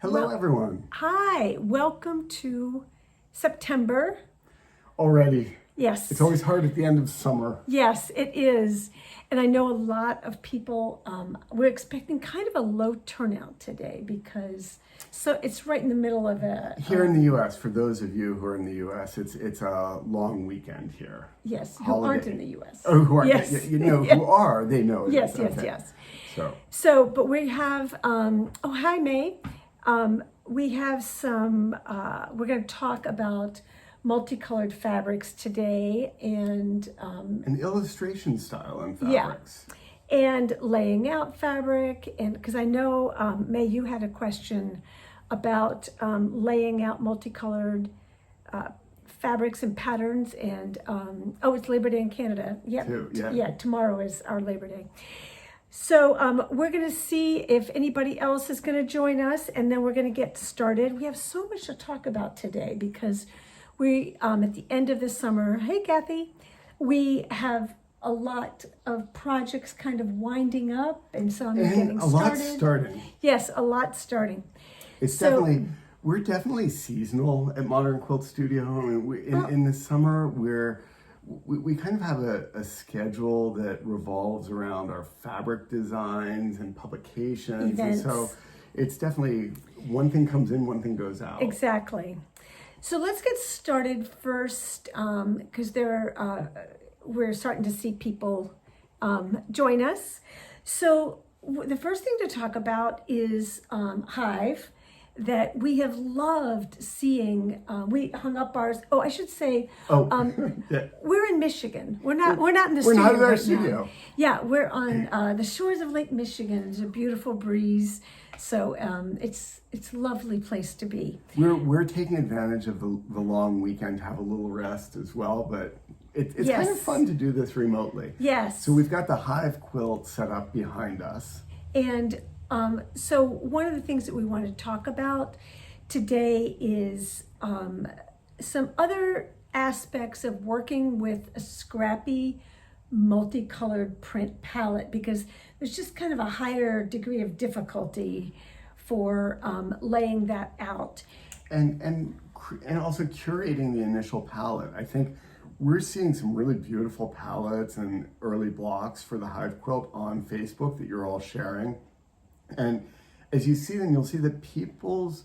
Hello, everyone. Hi, welcome to September. Already. Yes. It's always hard at the end of summer. Yes, it is. And I know a lot of people, we're expecting kind of a low turnout today because it's right in the middle of a... Here in the U.S., for those of you who are in the U.S., it's a long weekend here. Yes, Holiday. who aren't in the U.S. Oh, who are? Yes. You know who are, they know it Yes, is. yes, Okay. yes. But we have, hi May. We have some, we're going to talk about multicolored fabrics today and an illustration style in fabrics. Yeah, and laying out fabric. And because I know, May, you had a question about laying out multicolored fabrics and patterns. And it's Labor Day in Canada. Yep. Yeah, tomorrow is our Labor Day. So we're going to see if anybody else is going to join us, and then we're going to get started. We have so much to talk about today because we, at the end of the summer, hey, Kathy, we have a lot of projects kind of winding up, and some getting started. A lot starting. Yes, a lot starting. We're definitely seasonal at Modern Quilt Studio. I mean, in the summer, we kind of have a schedule that revolves around our fabric designs and publications. Events. And so it's definitely one thing comes in, one thing goes out. Exactly. So let's get started first because we're starting to see people join us. So the first thing to talk about is Hive. That we have loved seeing. We hung up ours. Oh, I should say, yeah. We're in Michigan. We're not in the studio. We're not in our studio. Yeah, we're on the shores of Lake Michigan. There's a beautiful breeze, so it's a lovely place to be. We're taking advantage of the long weekend to have a little rest as well, but it's kind of fun to do this remotely. Yes. So we've got the Hive quilt set up behind us, and. So one of the things that we want to talk about today is some other aspects of working with a scrappy multicolored print palette, because there's just kind of a higher degree of difficulty for laying that out. And also curating the initial palette. I think we're seeing some really beautiful palettes and early blocks for the Hive quilt on Facebook that you're all sharing. And as you see them, you'll see that people's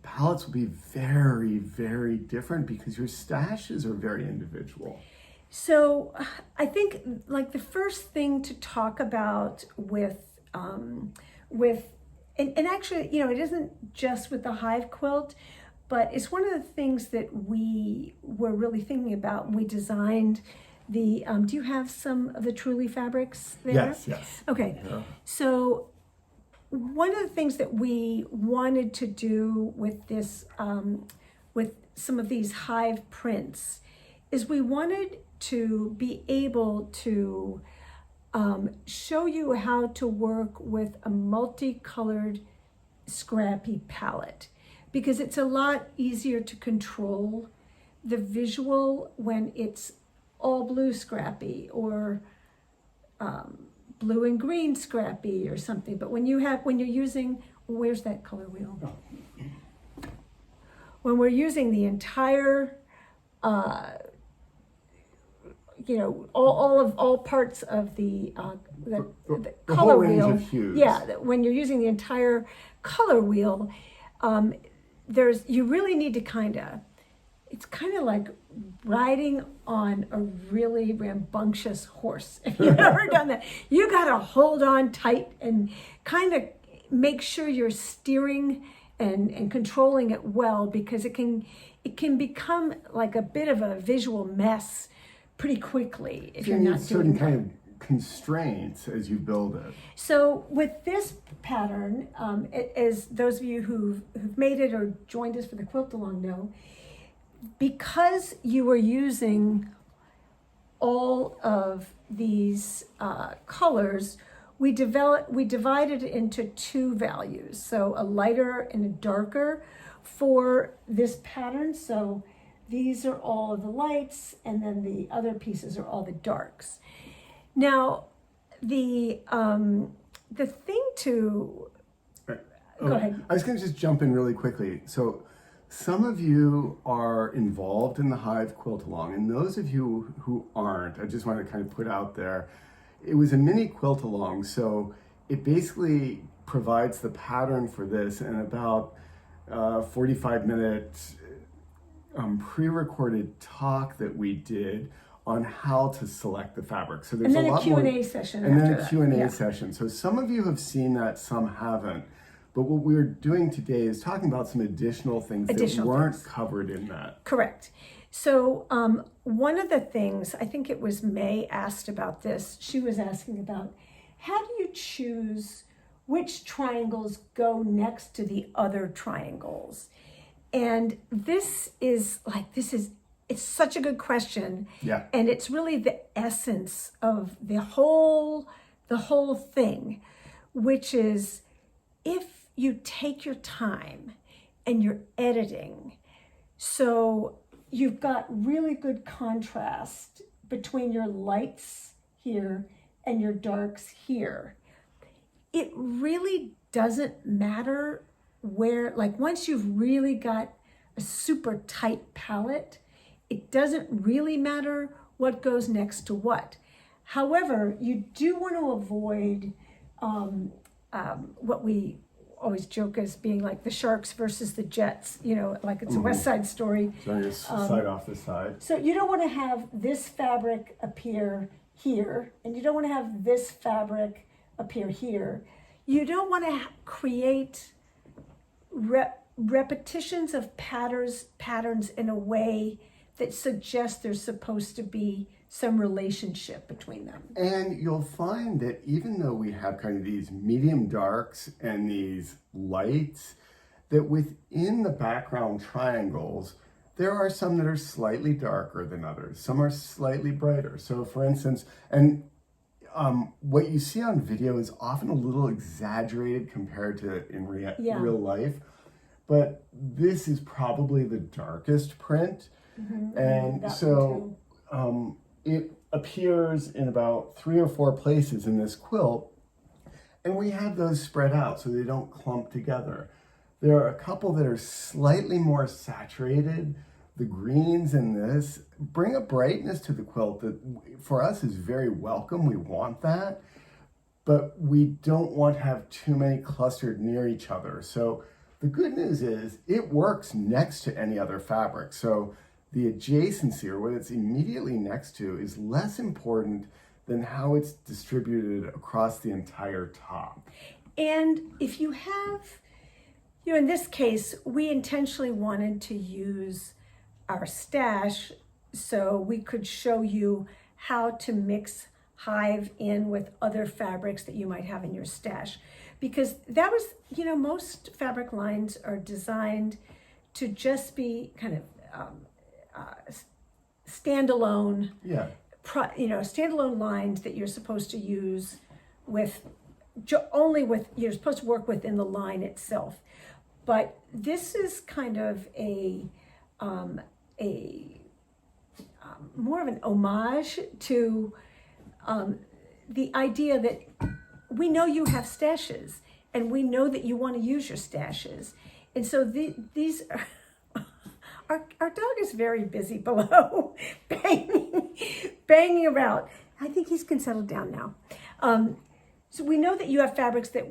palettes will be very, very different because your stashes are very individual. So I think like the first thing to talk about with and actually, it isn't just with the Hive quilt, but it's one of the things that we were really thinking about when we designed the, do you have some of the Truly fabrics there? Yes. Okay, yeah. So one of the things that we wanted to do with this, with some of these Hive prints, is we wanted to be able to show you how to work with a multicolored scrappy palette, because it's a lot easier to control the visual when it's all blue scrappy or blue and green scrappy or something. But when you're using, where's that color wheel? When we're using the entire, all parts of the color wheel. Of hues. Yeah, when you're using the entire color wheel, you really need to it's kind of like riding on a really rambunctious horse. If you've ever done that, you got to hold on tight and kind of make sure you're steering and controlling it well, because it can become like a bit of a visual mess pretty quickly if you're not doing certain that. kind of constraints as you build it. So with this pattern, as those of you who've made it or joined us for the quilt along know, because you were using all of these colors, we divided it into two values. So a lighter and a darker for this pattern. So these are all of the lights, and then the other pieces are all the darks. Now, the thing to Go ahead. I was going to just jump in really quickly. So some of you are involved in the Hive Quilt Along, and those of you who aren't, I just want to kind of put out there, it was a mini quilt along, so it basically provides the pattern for this in about 45-minute pre-recorded talk that we did on how to select the fabric. So there's And then a lot Q&A more, session and then after a Q&A that. Yeah. session. So some of you have seen that, some haven't. But what we're doing today is talking about some additional things that weren't covered in that. Correct. So one of the things, I think it was May asked about this, she was asking about how do you choose which triangles go next to the other triangles? And it's such a good question. Yeah. And it's really the essence of the whole thing, which is if you take your time and you're editing, so you've got really good contrast between your lights here and your darks here. It really doesn't matter where, like once you've really got a super tight palette, it doesn't really matter what goes next to what. However, you do want to avoid what we always joke as being like the Sharks versus the Jets, like it's a West Side Story. So on your side off the side. So you don't want to have this fabric appear here, and you don't want to have this fabric appear here. You don't want to create repetitions of patterns in a way that suggests there's supposed to be some relationship between them. And you'll find that even though we have kind of these medium darks and these lights, that within the background triangles, there are some that are slightly darker than others. Some are slightly brighter. So for instance, and what you see on video is often a little exaggerated compared to in real life. But this is probably the darkest print. Mm-hmm. And so it appears in about 3 or 4 places in this quilt. And we have those spread out so they don't clump together. There are a couple that are slightly more saturated. The greens in this bring a brightness to the quilt that for us is very welcome. We want that, but we don't want to have too many clustered near each other. So the good news is it works next to any other fabric. So the adjacency, or what it's immediately next to, is less important than how it's distributed across the entire top. And if you have, in this case, we intentionally wanted to use our stash so we could show you how to mix Hive in with other fabrics that you might have in your stash. Because that was, most fabric lines are designed to just be kind of standalone, standalone lines that you're supposed to use with you're supposed to work within the line itself. But this is kind of a more of an homage to the idea that we know you have stashes and we know that you want to use your stashes. And so these are, our dog is very busy below, banging around. I think he can settle down now. So we know that you have fabrics that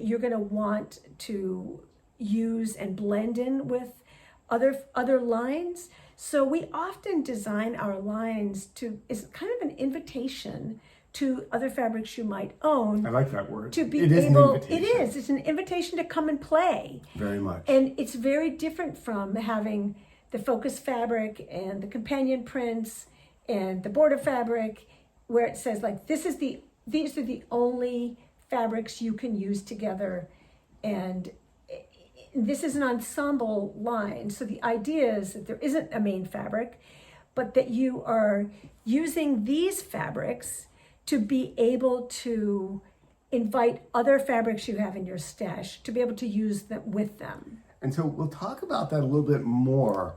you're going to want to use and blend in with other lines. So we often design our lines as kind of an invitation to other fabrics you might own. I like that word. To be it is able, an invitation. it is. It's an invitation to come and play. Very much. And it's very different from having the focus fabric and the companion prints and the border fabric, where it says like these are the only fabrics you can use together, and this is an ensemble line. So the idea is that there isn't a main fabric, but that you are using these fabrics to be able to invite other fabrics you have in your stash to be able to use them with them. And so we'll talk about that a little bit more.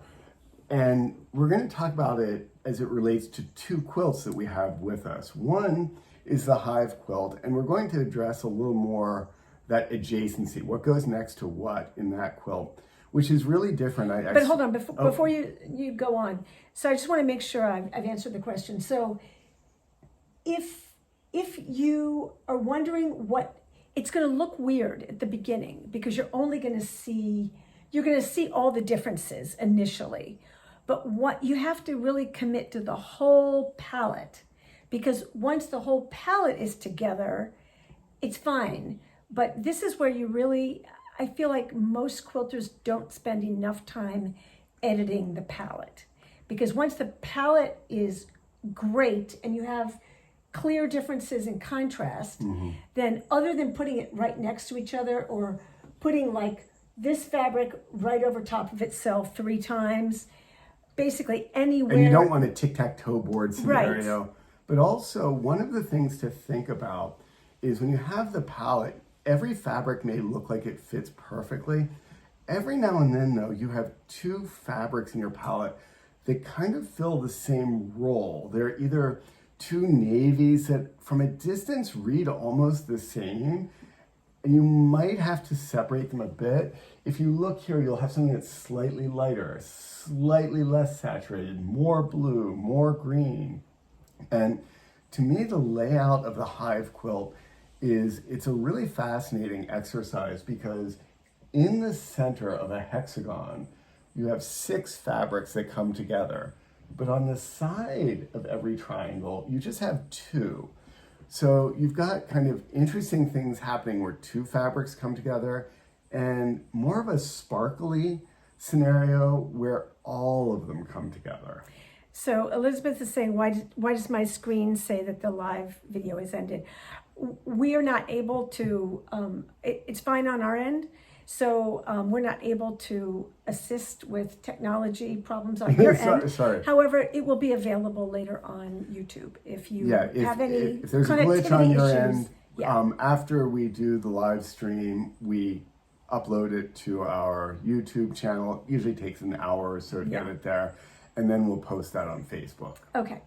And we're going to talk about it as it relates to 2 quilts that we have with us. One is the Hive quilt, and we're going to address a little more that adjacency, what goes next to what in that quilt, which is really different. But hold on, before you go on. So I just want to make sure I've answered the question. So if you are wondering what, it's going to look weird at the beginning because you're going to see all the differences initially. But what you have to really commit to the whole palette, because once the whole palette is together, it's fine. But this is where you really, I feel like most quilters don't spend enough time editing the palette. Because once the palette is great and you have clear differences in contrast, then other than putting it right next to each other or putting like this fabric right over top of itself 3 times, basically anywhere. And you don't want a tic-tac-toe board scenario. Right. But also, one of the things to think about is when you have the palette, every fabric may look like it fits perfectly. Every now and then, though, you have 2 fabrics in your palette that kind of fill the same role. They're either 2 navies that from a distance read almost the same, and you might have to separate them a bit. If you look here, you'll have something that's slightly lighter, slightly less saturated, more blue, more green. And to me, the layout of the hive quilt it's a really fascinating exercise because in the center of a hexagon, you have 6 fabrics that come together. But on the side of every triangle, you just have 2. So you've got kind of interesting things happening where 2 fabrics come together and more of a sparkly scenario where all of them come together. So Elizabeth is saying, why does my screen say that the live video is ended? We are not able to, it's fine on our end. So we're not able to assist with technology problems on your end. Sorry. However, it will be available later on YouTube if you have any if there's a glitch on your end, after we do the live stream, we upload it to our YouTube channel. It usually takes an hour or so to get it there, and then we'll post that on Facebook. Okay.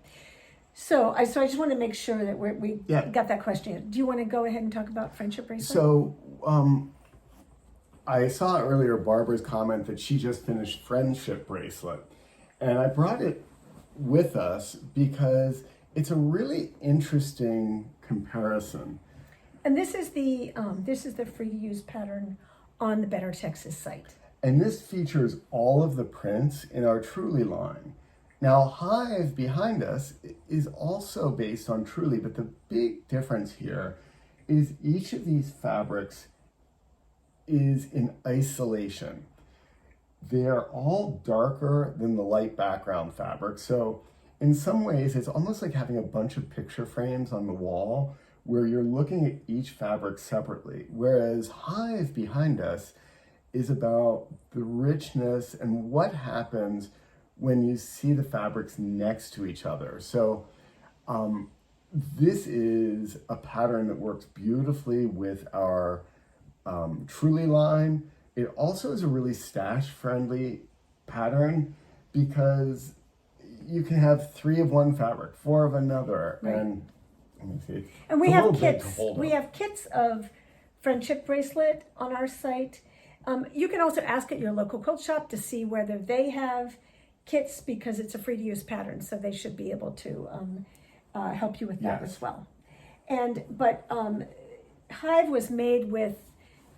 So I just want to make sure that we got that question. Do you want to go ahead and talk about friendship bracelet? So I saw earlier Barbara's comment that she just finished friendship bracelet, and I brought it with us because it's a really interesting comparison. And this is the free to use pattern on the Better Texas site. And this features all of the prints in our Truly line. Now, Hive behind us is also based on Truly, but the big difference here is each of these fabrics is in isolation. They're all darker than the light background fabric. So in some ways, it's almost like having a bunch of picture frames on the wall where you're looking at each fabric separately. Whereas Hive behind us is about the richness and what happens when you see the fabrics next to each other. So this is a pattern that works beautifully with our Truly line. It also is a really stash-friendly pattern because you can have 3 of one fabric, 4 of another, and let me see. And we have kits. We have kits of friendship bracelet on our site. You can also ask at your local quilt shop to see whether they have kits because it's a free to use pattern, so they should be able to help you with that as well. But Hive was made with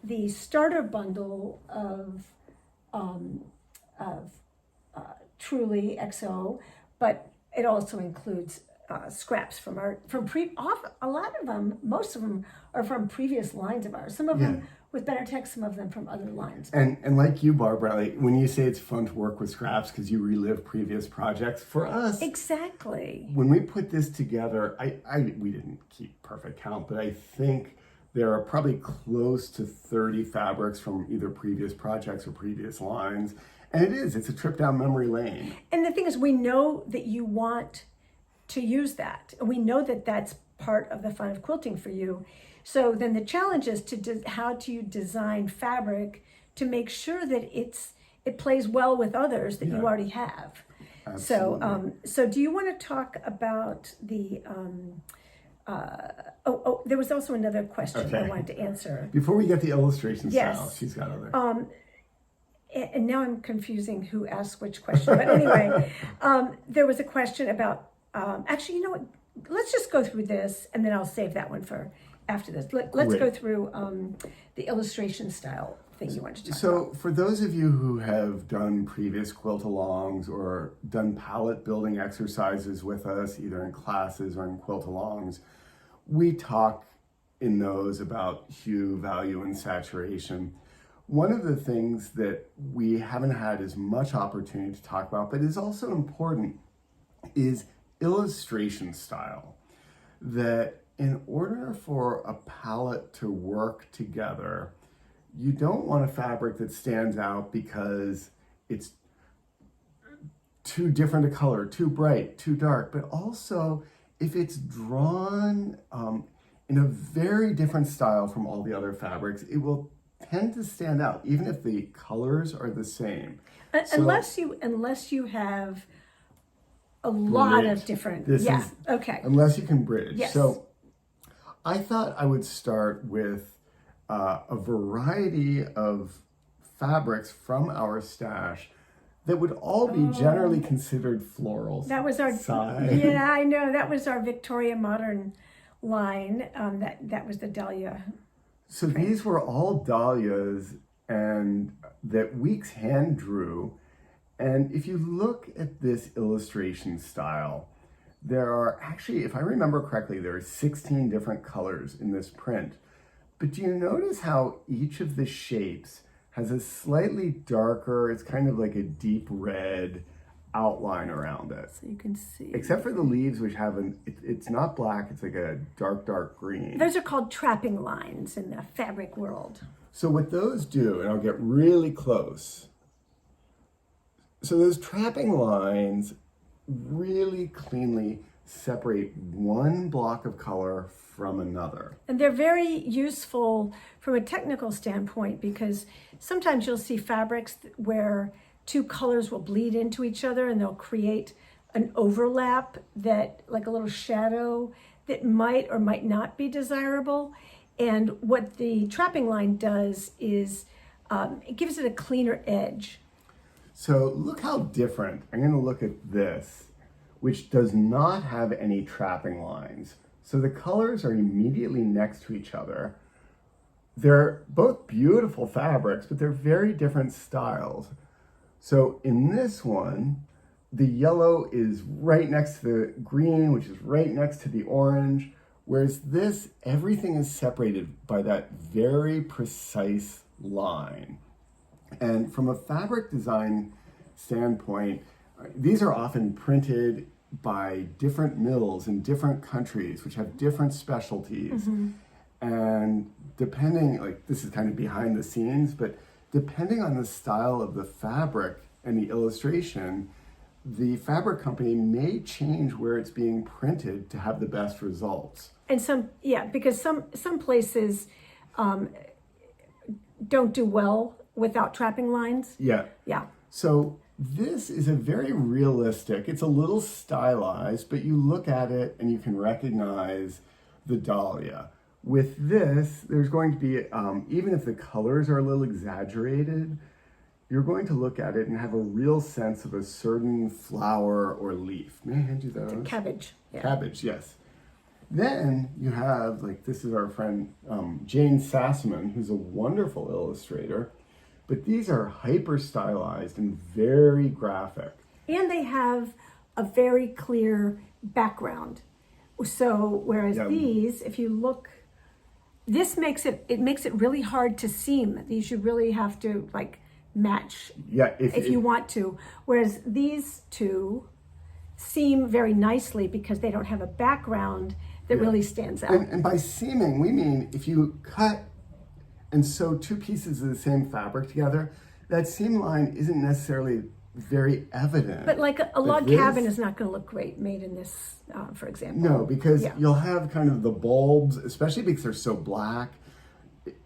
the starter bundle of Truly XO, but it also includes scraps from a lot of them, most of them are from previous lines of ours. Some of them with Better Tech, some of them from other lines. And like you, Barbara, like when you say it's fun to work with scraps because you relive previous projects, for us, exactly. When we put this together, we didn't keep perfect count, but I think there are probably close to 30 fabrics from either previous projects or previous lines. And it's a trip down memory lane. And the thing is, we know that you want to use that. We know that that's part of the fun of quilting for you. So then the challenge is how do you design fabric to make sure that it plays well with others that you already have. Absolutely. So do you want to talk about the there was also another question I Okay. wanted to answer. Before we get the illustration Yes. style, she's got other. And now I'm confusing who asked which question. But anyway, there was a question about, actually, you know what? Let's just go through this and then I'll save that one for after this. Let's Great. go through the illustration style thing you wanted to talk about. So for those of you who have done previous quilt-alongs or done palette building exercises with us, either in classes or in quilt-alongs, we talk in those about hue, value, and saturation. One of the things that we haven't had as much opportunity to talk about, but is also important, is illustration style. That in order for a palette to work together, you don't want a fabric that stands out because it's too different a color, too bright, too dark, but also if it's drawn in a very different style from all the other fabrics, it will tend to stand out, even if the colors are the same. Unless you have a lot of different, okay. Unless you can bridge. Yes. So I thought I would start with a variety of fabrics from our stash that would all be generally considered florals. That was our, side. yeah, I know, that was our Victoria Modern line. That was the Dahlia. So these were all dahlias and that Weeks hand drew. And if you look at this illustration style, there are actually, if I remember correctly, there are 16 different colors in this print. But do you notice how each of the shapes has a slightly darker, it's kind of like a deep red outline around it? So you can see. Except for the leaves, which have it's not black, it's like a dark, dark green. Those are called trapping lines in the fabric world. So what those do, and I'll get really close. So those trapping lines really cleanly separate one block of color from another. And they're very useful from a technical standpoint because sometimes you'll see fabrics where two colors will bleed into each other and they'll create an overlap that, like a little shadow, that might or might not be desirable. And what the trapping line does is it gives it a cleaner edge. So look how different. I'm going to look at this, which does not have any trapping lines. So the colors are immediately next to each other. They're both beautiful fabrics, but they're very different styles. So in this one, the yellow is right next to the green, which is right next to the orange. Whereas this, everything is separated by that very precise line. And from a fabric design standpoint, these are often printed by different mills in different countries, which have different specialties. Mm-hmm. And depending, like this is kind of behind the scenes, but depending on the style of the fabric and the illustration, the fabric company may change where it's being printed to have the best results. And because some places don't do well without trapping lines. Yeah. Yeah. So this is a very realistic, it's a little stylized, but you look at it and you can recognize the dahlia. With this, there's going to be, even if the colors are a little exaggerated, you're going to look at it and have a real sense of a certain flower or leaf. May I hand you those? Cabbage. Yeah. Cabbage, yes. Then you have, like, this is our friend Jane Sassaman, who's a wonderful illustrator, but these are hyper stylized and very graphic. And they have a very clear background. So whereas these, if you look, this makes it really hard to seam. These you really have to like match if you want to. Whereas these two seam very nicely because they don't have a background that really stands out. And by seaming, we mean if you cut and sew two pieces of the same fabric together, that seam line isn't necessarily very evident. But like a log cabin is not going to look great made in this, for example. No, because you'll have kind of the bulbs, especially because they're so black,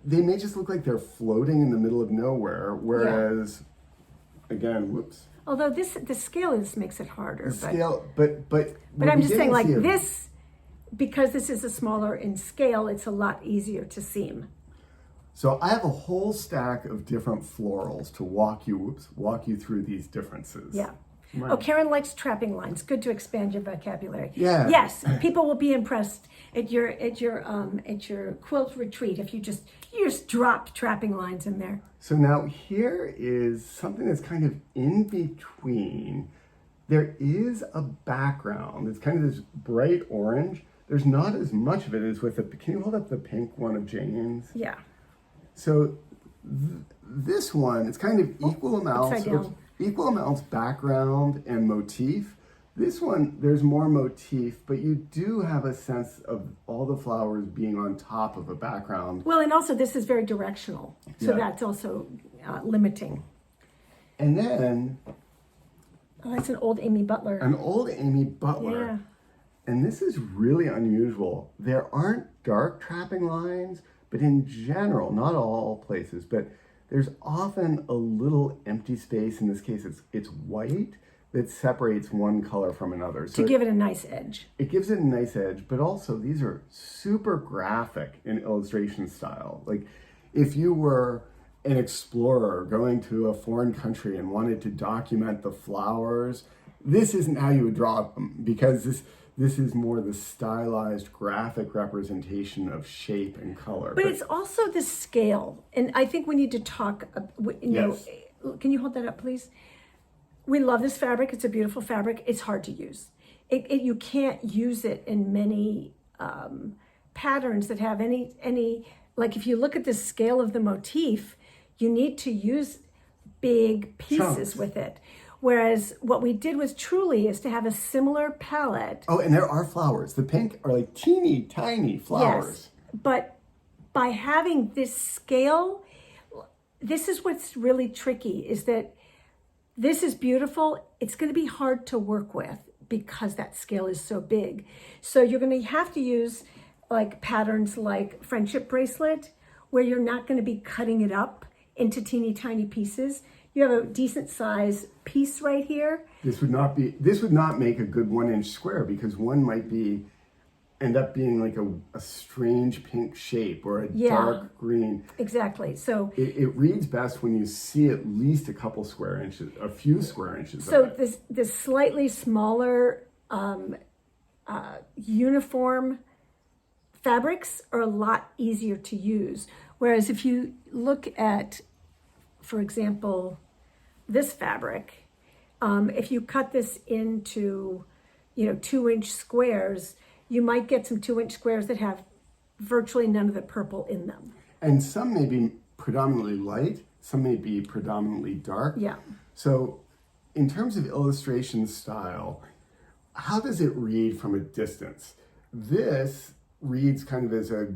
they may just look like they're floating in the middle of nowhere, whereas, again, whoops. Although the scale makes it harder. The scale, but I'm just saying, like this, because this is a smaller in scale, it's a lot easier to seam. So I have a whole stack of different florals to walk you through these differences. Yeah. Right. Oh, Karen likes trapping lines. Good to expand your vocabulary. Yeah. Yes, people will be impressed at your quilt retreat if you just drop trapping lines in there. So now here is something that's kind of in between. There is a background. It's kind of this bright orange. There's not as much of it as with the, can you hold up the pink one of Jane's? Yeah. So this one, it's kind of equal amounts background and motif. This one, there's more motif, but you do have a sense of all the flowers being on top of a background. Well, and also this is very directional, so that's also limiting. And then... Oh, that's an old Amy Butler. An old Amy Butler. Yeah. And this is really unusual. There aren't dark trapping lines, but in general, not all places, but there's often a little empty space. In this case, it's white that separates one color from another. So to give it a nice edge. It gives it a nice edge, but also these are super graphic in illustration style. Like if you were an explorer going to a foreign country and wanted to document the flowers, this isn't how you would draw them, because this is more the stylized graphic representation of shape and color. But it's also the scale. And I think we need to talk, Yes. Can you hold that up, please? We love this fabric. It's a beautiful fabric. It's hard to use. You can't use it in many patterns that have any, like if you look at the scale of the motif, you need to use big pieces Chunks. with it. Whereas what we did with Truly is to have a similar palette. Oh, and there are flowers. The pink are like teeny tiny flowers. Yes, but by having this scale, this is what's really tricky, is that this is beautiful. It's going to be hard to work with because that scale is so big. So you're going to have to use like patterns like Friendship Bracelet, where you're not going to be cutting it up into teeny tiny pieces. You have a decent size piece right here. This would not make a good 1-inch square, because one might end up being like a strange pink shape or a dark green. Exactly. So it reads best when you see at least a couple square inches, a few square inches. So of it. this slightly smaller uniform fabrics are a lot easier to use. Whereas if you look at, for example, this fabric, if you cut this into, 2-inch squares, you might get some 2-inch squares that have virtually none of the purple in them. And some may be predominantly light, some may be predominantly dark. Yeah. So in terms of illustration style, how does it read from a distance? This reads kind of as a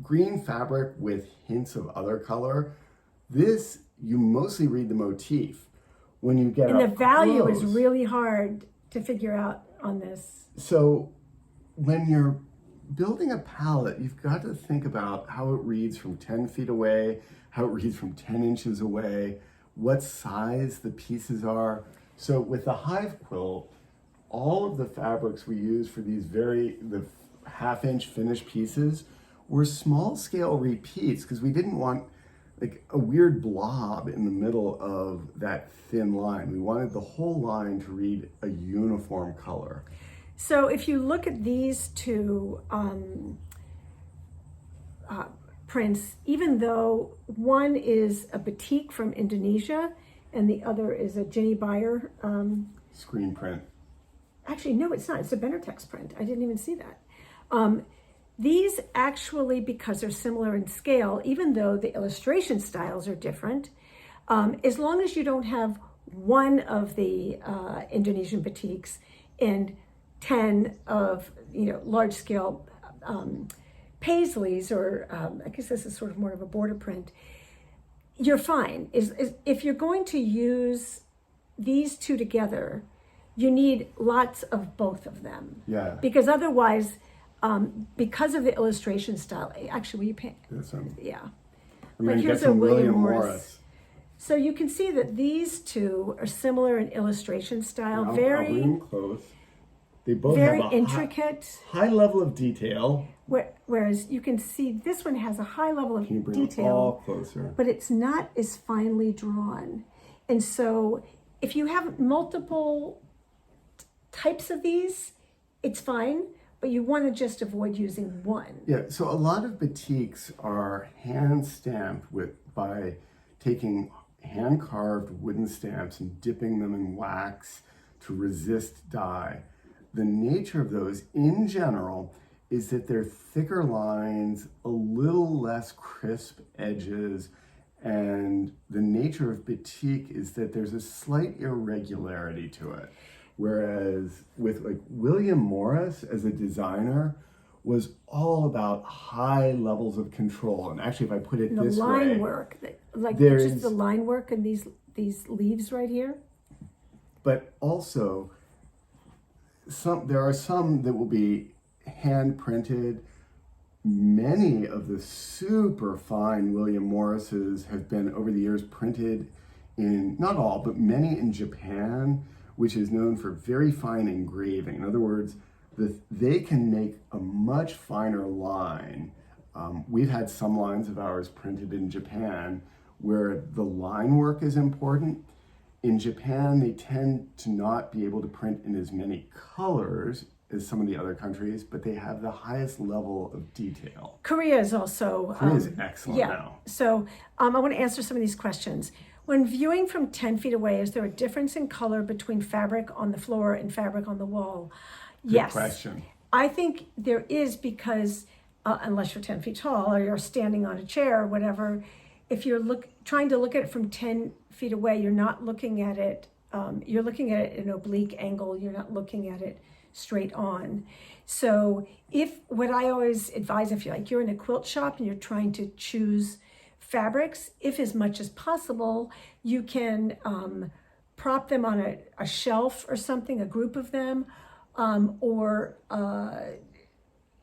green fabric with hints of other color. This, you mostly read the motif. When you get And the up value close, is really hard to figure out on this. So when you're building a palette, you've got to think about how it reads from 10 feet away, how it reads from 10 inches away, what size the pieces are. So with the hive quilt, all of the fabrics we use for these the half-inch finished pieces were small scale repeats, because we didn't want like a weird blob in the middle of that thin line. We wanted the whole line to read a uniform color. So if you look at these two prints, even though one is a batik from Indonesia and the other is a Ginny Bayer Screen print. Actually, no, it's not. It's a Benertex print. I didn't even see that. These actually, because they're similar in scale, even though the illustration styles are different, as long as you don't have one of the Indonesian batiks and 10 of large scale paisleys, or I guess this is sort of more of a border print, you're fine. If you're going to use these two together, you need lots of both of them. Yeah. Because otherwise, because of the illustration style, actually, will you pay? Yeah. I'm going to here's get some a William Morris. So you can see that these two are similar in illustration style. I'll bring them close. They both very have a intricate. high level of detail. Whereas you can see this one has a high level of Can you bring it all closer? but it's not as finely drawn. And so if you have multiple types of these, it's fine, but you want to just avoid using one. Yeah, so a lot of batiks are hand stamped by taking hand carved wooden stamps and dipping them in wax to resist dye. The nature of those in general is that they're thicker lines, a little less crisp edges, and the nature of batik is that there's a slight irregularity to it. Whereas with like William Morris as a designer was all about high levels of control. And actually, if I put it And this the way, line work, like there's just the line work and these leaves right here. But also, there are some that will be hand printed. Many of the super fine William Morrises have been over the years printed in, not all, but many in Japan, which is known for very fine engraving. In other words, they can make a much finer line. We've had some lines of ours printed in Japan where the line work is important. In Japan, they tend to not be able to print in as many colors as some of the other countries, but they have the highest level of detail. Korea is also excellent now. So I want to answer some of these questions. When viewing from 10 feet away, is there a difference in color between fabric on the floor and fabric on the wall? Yes. Good question. I think there is because unless you're 10 feet tall or you're standing on a chair or whatever, if you're trying to look at it from 10 feet away, you're not looking at it, you're looking at it at an oblique angle, you're not looking at it straight on. So what I always advise, if you're in a quilt shop and you're trying to choose fabrics, if as much as possible, you can prop them on a shelf or something, a group of them, or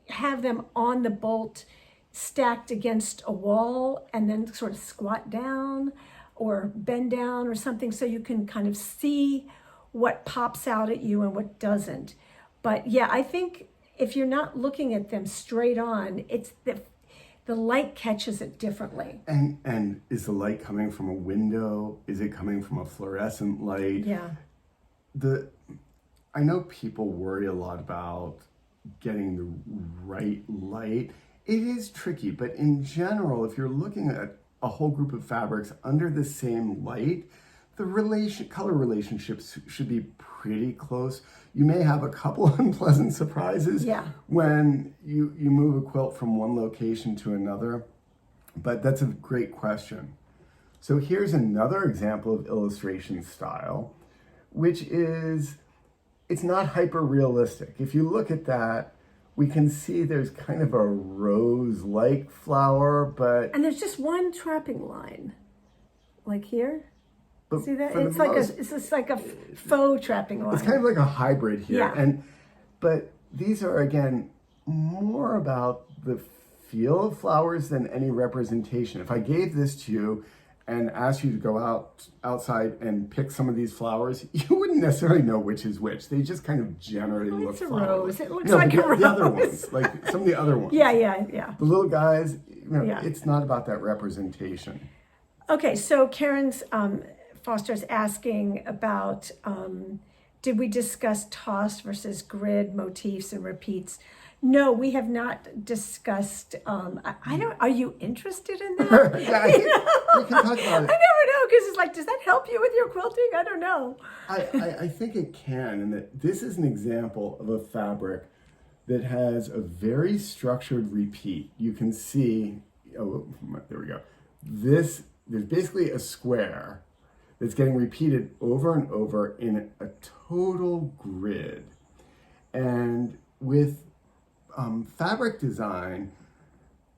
have them on the bolt stacked against a wall and then sort of squat down or bend down or something so you can kind of see what pops out at you and what doesn't. But yeah, I think if you're not looking at them straight on, it's the light catches it differently. And is the light coming from a window? Is it coming from a fluorescent light? Yeah. I know people worry a lot about getting the right light. It is tricky, but in general, if you're looking at a whole group of fabrics under the same light, the color relationships should be pretty close. You may have a couple unpleasant surprises when you move a quilt from one location to another, but that's a great question. So here's another example of illustration style, which is, it's not hyper realistic. If you look at that, we can see there's kind of a rose-like flower, and there's just one trapping line, like here. But see that? It's just like a faux trapping line. It's kind of like a hybrid here. Yeah. But these are, again, more about the feel of flowers than any representation. If I gave this to you and asked you to go outside and pick some of these flowers, you wouldn't necessarily know which is which. They just kind of generally look it's a flower-like. rose. It looks like a rose. The other ones, like some of the other ones. Yeah. The little guys, it's not about that representation. Okay, so Karen's Foster's asking about, did we discuss tossed versus grid motifs and repeats? No, we have not discussed, are you interested in that? Yeah, we can talk about it. I never know, because it's like, does that help you with your quilting? I don't know. I think it can, and that this is an example of a fabric that has a very structured repeat. You can see, there we go. There's basically a square that's getting repeated over and over in a total grid. And with fabric design,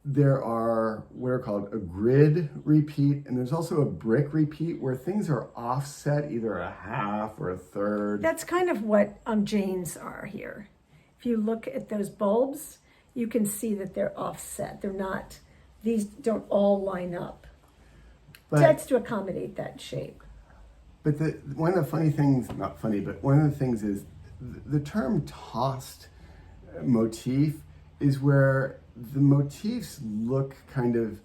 there are what are called a grid repeat, and there's also a brick repeat where things are offset either a half or a third. That's kind of what Jane's are here. If you look at those bulbs, you can see that they're offset. They're not, these don't all line up. But that's to accommodate that shape. But one of the funny things, not funny, but one of the things is the term tossed motif is where the motifs look kind of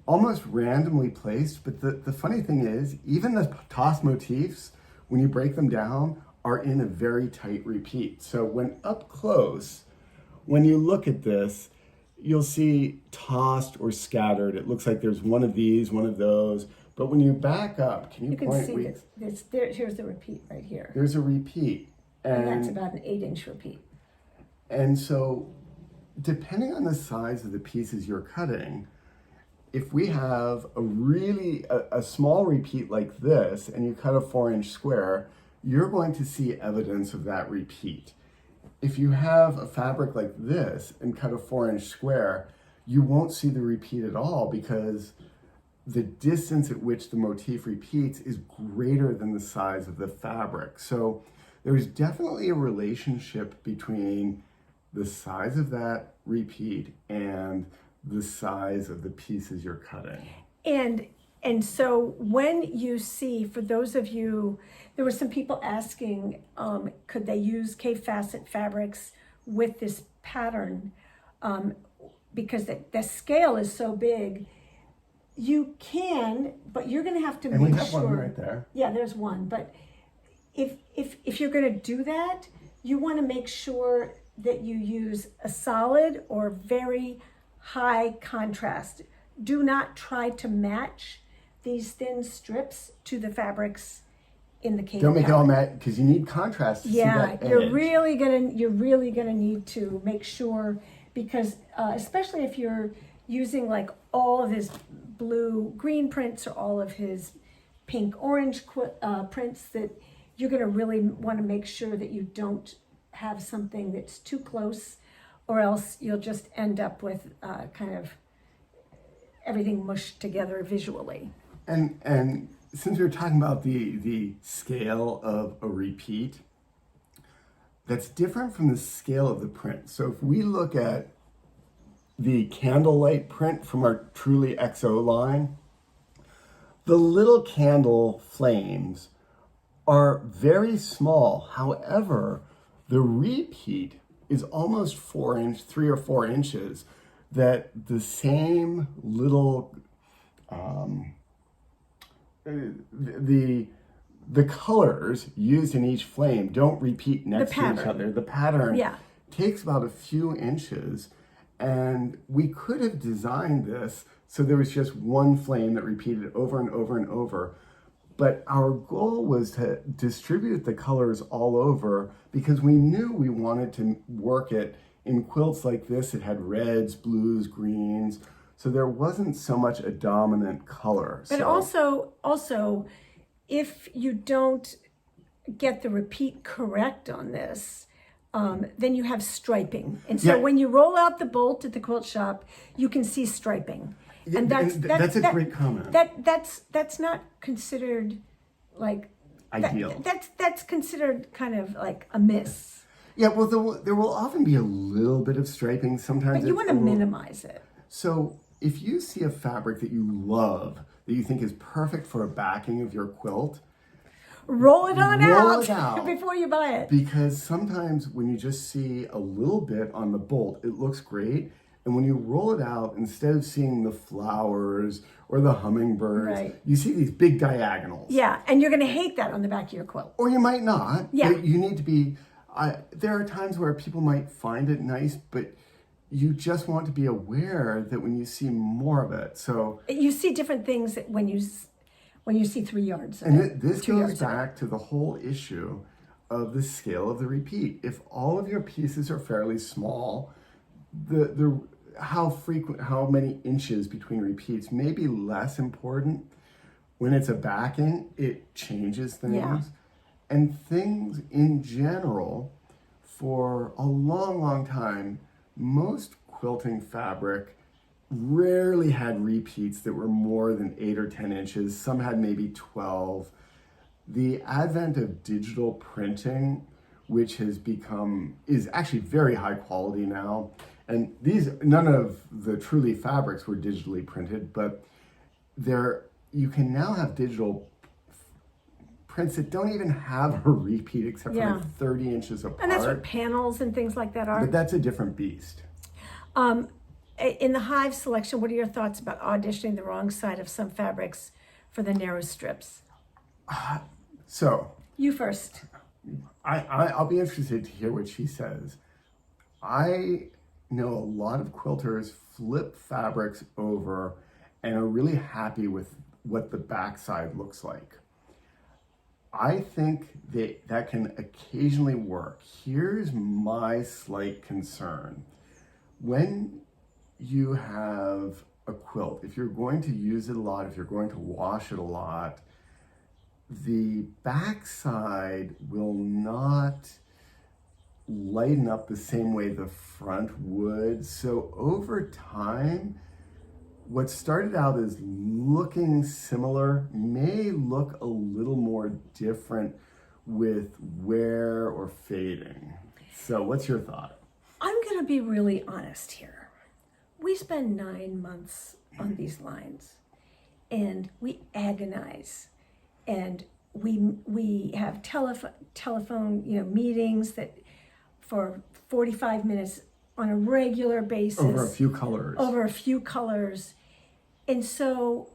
almost randomly placed, but the funny thing is, even the tossed motifs, when you break them down, are in a very tight repeat. So when up close, when you look at this, you'll see tossed or scattered. It looks like there's one of these, one of those. But when you back up, can you, You can point? see this there, here's the repeat right here. There's a repeat. And that's about an 8-inch repeat. And so, depending on the size of the pieces you're cutting, if we have a small repeat like this, and you cut a 4-inch square, you're going to see evidence of that repeat. If you have a fabric like this and cut a 4-inch square, you won't see the repeat at all because the distance at which the motif repeats is greater than the size of the fabric. So there's definitely a relationship between the size of that repeat and the size of the pieces you're cutting. And so when you see, for those of you, there were some people asking, could they use K-facet fabrics with this pattern? Because the scale is so big. You can, but you're going to have to And make we have sure. one right there. Yeah, there's one. But if you're going to do that, you want to make sure that you use a solid or very high contrast. Do not try to match these thin strips to the fabrics in the cave. Don't make it all matte because you need contrast to see that edge. you're really gonna need to make sure, because especially if you're using like all of his blue green prints or all of his pink orange prints, that you're gonna really want to make sure that you don't have something that's too close, or else you'll just end up with kind of everything mushed together visually. And since we were talking about the scale of a repeat, that's different from the scale of the print. So if we look at the candlelight print from our Truly XO line, the little candle flames are very small. However, the repeat is almost 3 or 4 inches, that the same little the colors used in each flame don't repeat next to each other. The pattern takes about a few inches, and we could have designed this so there was just one flame that repeated over and over and over. But our goal was to distribute the colors all over because we knew we wanted to work it in quilts like this. It had reds, blues, greens. So there wasn't so much a dominant color. But also, if you don't get the repeat correct on this, then you have striping. And so when you roll out the bolt at the quilt shop, you can see striping. Yeah, and that's a great comment. That's not considered like ideal. That's considered kind of like a miss. Yeah, well, there will often be a little bit of striping. Sometimes, but you want to minimize it. So if you see a fabric that you love, that you think is perfect for a backing of your quilt, roll it out before you buy it. Because sometimes when you just see a little bit on the bolt, it looks great. And when you roll it out, instead of seeing the flowers or the hummingbirds, you see these big diagonals. Yeah, and you're going to hate that on the back of your quilt. Or you might not. Yeah. But you need to be, there are times where people might find it nice, but you just want to be aware that when you see more of it. So you see different things when you see 3 yards. And this goes back to the whole issue of the scale of the repeat. If all of your pieces are fairly small, how many inches between repeats may be less important. When it's a backing, it changes things. Yeah. And things in general, for a long, long time, most quilting fabric rarely had repeats that were more than 8 or 10 inches. Some had maybe 12. The advent of digital printing, which is actually very high quality now. And none of the Truly fabrics were digitally printed, but you can now have digital prints that don't even have a repeat except for Yeah. like 30 inches apart. And that's what panels and things like that are. But that's a different beast. In the Hive selection, what are your thoughts about auditioning the wrong side of some fabrics for the narrow strips? So You first. I'll be interested to hear what she says. I know a lot of quilters flip fabrics over and are really happy with what the backside looks like. I think that can occasionally work. Here's my slight concern. When you have a quilt, if you're going to use it a lot, if you're going to wash it a lot, the backside will not lighten up the same way the front would. So over time, what started out as looking similar may look a little more different with wear or fading. So what's your thought? I'm going to be really honest here. We spend 9 months on these lines, and we agonize, and we have telephone meetings that for 45 minutes on a regular basis. Over a few colors. And so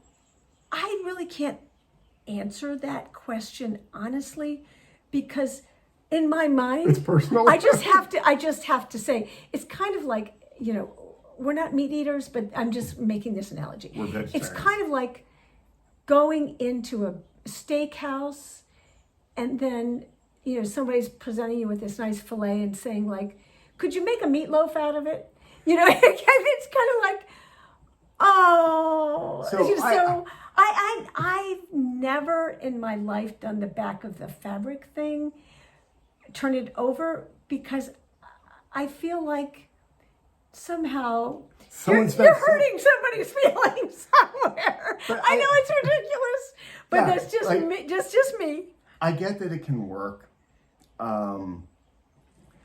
I really can't answer that question honestly, because in my mind, It's personal. I just have to say, it's kind of like, we're not meat eaters, but I'm just making this analogy. We're vegetarians. It's kind of like going into a steakhouse and then, somebody's presenting you with this nice filet and saying like, could you make a meatloaf out of it? It's kind of like, oh. So I've never in my life done the back of the fabric thing, turn it over, because I feel like somehow you're hurting somebody's feelings somewhere. I know it's ridiculous, but Yeah, that's just like- me. Just me. I get that it can work.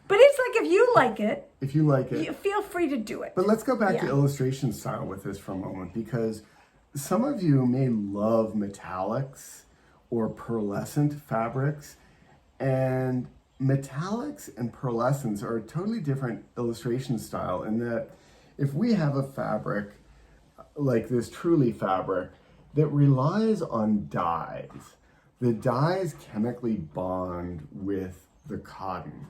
But it's like, if you like it, If you like it. you feel free to do it. But let's go back to Yeah. illustration style with this for a moment, because some of you may love metallics or pearlescent fabrics, and metallics and pearlescents are a totally different illustration style in that if we have a fabric like this Truly fabric that relies on dyes, the dyes chemically bond with the cotton.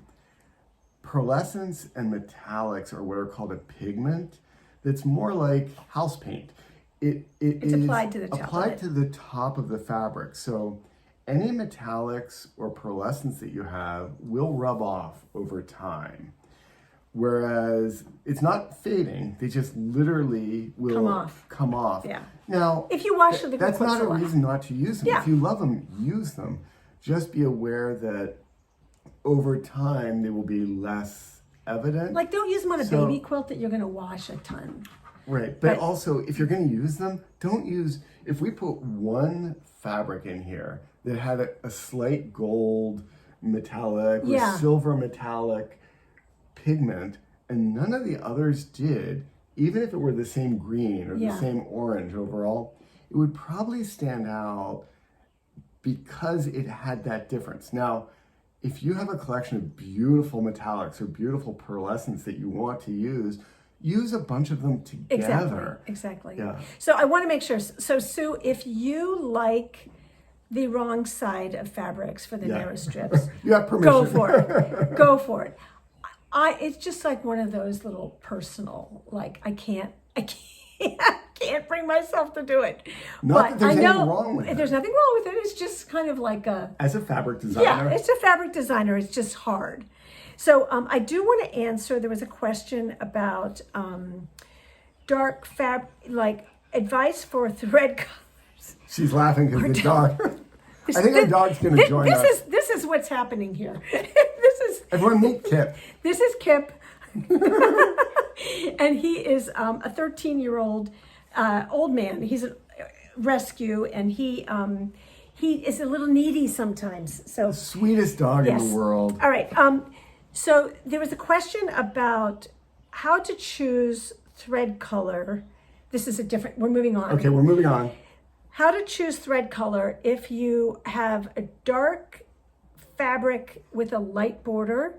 Pearlescents and metallics are what are called a pigment that's more like house paint. It's applied to the top of applied it. to the top of the fabric. So any metallics or pearlescents that you have will rub off over time. Whereas it's not fading, they just literally will come off. Yeah. Now, If you wash the that's quilts not a a lot. reason not to use them. Yeah. If you love them, use them. Just be aware that over time they will be less evident. Like, don't use them on a So- baby quilt that you're going to wash a ton. Right, but But- also if you're going to use them, don't use, if we put one fabric in here that had a slight gold metallic or Yeah. silver metallic pigment, and none of the others did, even if it were the same green or Yeah. the same orange overall, it would probably stand out because it had that difference. Now, if you have a collection of beautiful metallics or beautiful pearlescents that you want to use a bunch of them together. Exactly. Yeah. So I want to make sure. So Sue, if you like the wrong side of fabrics for the Yeah. narrow strips, You have permission. go for it. Go for it. It's just like one of those little personal, like I can't bring myself to do it. Not that there's I know anything wrong with it. there's nothing wrong with it. It's just kind of like a, As a fabric designer, yeah, it's a fabric designer. It's just hard. So I do want to answer, there was a question about dark like advice for thread colors. she's laughing because the dog. I think our dog's going to join us. This is what's happening here. Everyone meet Kip. This is Kip. And he is a 13-year-old old man. He's a rescue, and he is a little needy sometimes. So Sweetest dog in Yes. the world. all right. So there was a question about how to choose thread color. This is we're moving on. Okay, we're moving on. how to choose thread color if you have a dark fabric with a light border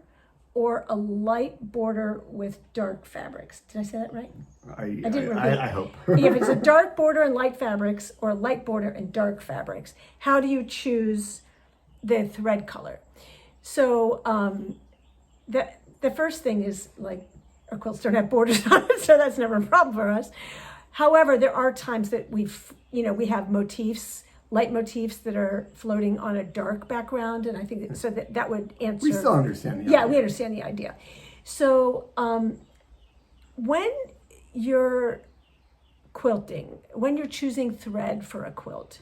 or a light border with dark fabrics. Did I say that right? I didn't repeat. I hope. If it's a dark border and light fabrics or a light border and dark fabrics, how do you choose the thread color? So the first thing is, like, our quilts don't have borders on it, so that's never a problem for us. However, there are times that we have motifs, light motifs that are floating on a dark background, and I think that would answer. We still understand the idea. Yeah, we understand the idea. So when you're quilting, when you're choosing thread for a quilt,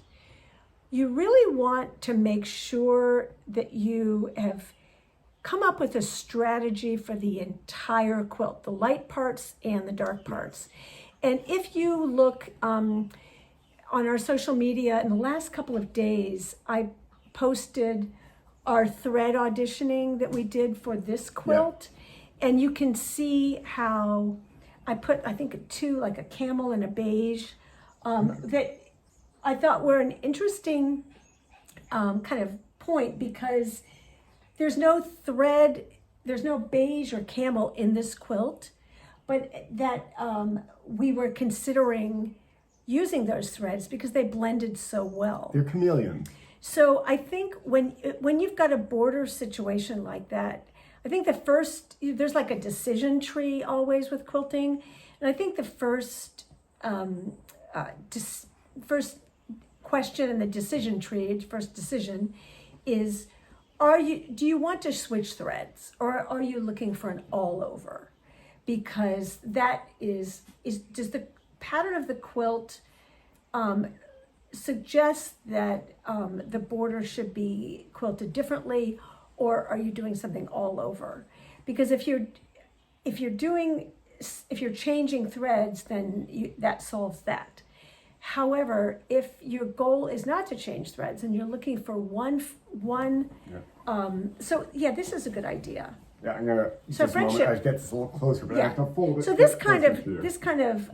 you really want to make sure that you have come up with a strategy for the entire quilt, the light parts and the dark parts. And if you look on our social media in the last couple of days, I posted our thread auditioning that we did for this quilt. Yeah. And you can see how I put, I think, two, like a camel and a beige, that I thought were an interesting kind of point, because there's no thread, there's no beige or camel in this quilt, but that we were considering using those threads because they blended so well. They're chameleon. So I think when you've got a border situation like that, I think there's like a decision tree always with quilting, and I think the first question in the decision tree, first decision, is do you want to switch threads, or are you looking for an all over? Because that does the pattern of the quilt suggest that the border should be quilted differently, or are you doing something all over? Because if you're changing threads, then that solves that. However, if your goal is not to change threads and you're looking for one, this is a good idea. Yeah, I'm gonna. So friendship. I get this a little closer, but I have to fold it. So this kind of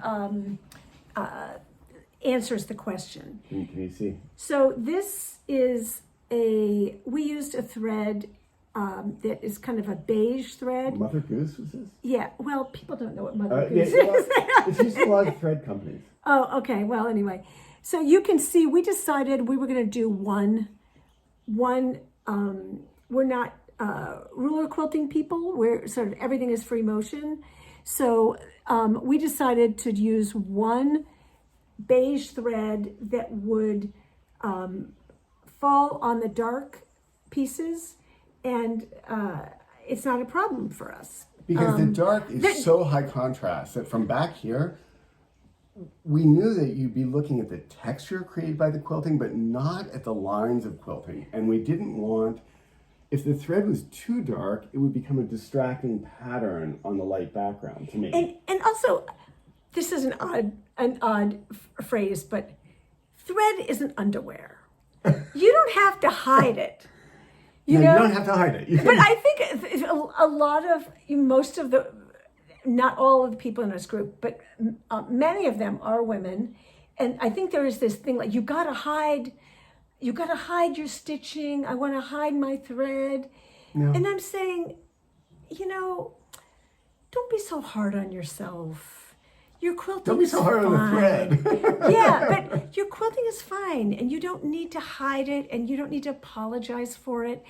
answers the question. Can you see? So this is we used a thread that is kind of a beige thread. Mother Goose was this? Yeah. Well, people don't know what Mother Goose is. It's used in a lot of thread companies. Oh, okay. Well, anyway, so you can see we decided we were going to do one. We're not ruler quilting people. We're sort of everything is free motion. So we decided to use one beige thread that would fall on the dark pieces, and it's not a problem for us. Because the dark is so high contrast that from back here, we knew that you'd be looking at the texture created by the quilting, but not at the lines of quilting. And we didn't want, if the thread was too dark, it would become a distracting pattern on the light background to me. And also, this is an odd phrase, but thread isn't underwear. You don't have to hide it. You don't have to hide it. But I think not all of the people in this group, but many of them are women. And I think there is this thing like, you gotta hide your stitching. I wanna hide my thread. No. And I'm saying, don't be so hard on yourself. Your quilting is fine. Don't be so hard on the thread. Yeah, but your quilting is fine, and you don't need to hide it, and you don't need to apologize for it.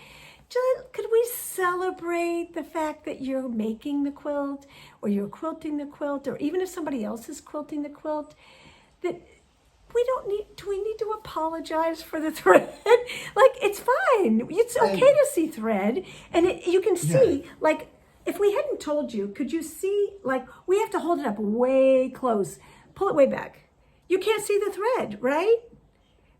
Could we celebrate the fact that you're making the quilt, or you're quilting the quilt, or even if somebody else is quilting the quilt, that do we need to apologize for the thread? Like, it's fine. It's okay to see thread, and you can see, like, if we hadn't told you, could you see, like, we have to hold it up way close, pull it way back. You can't see the thread, right?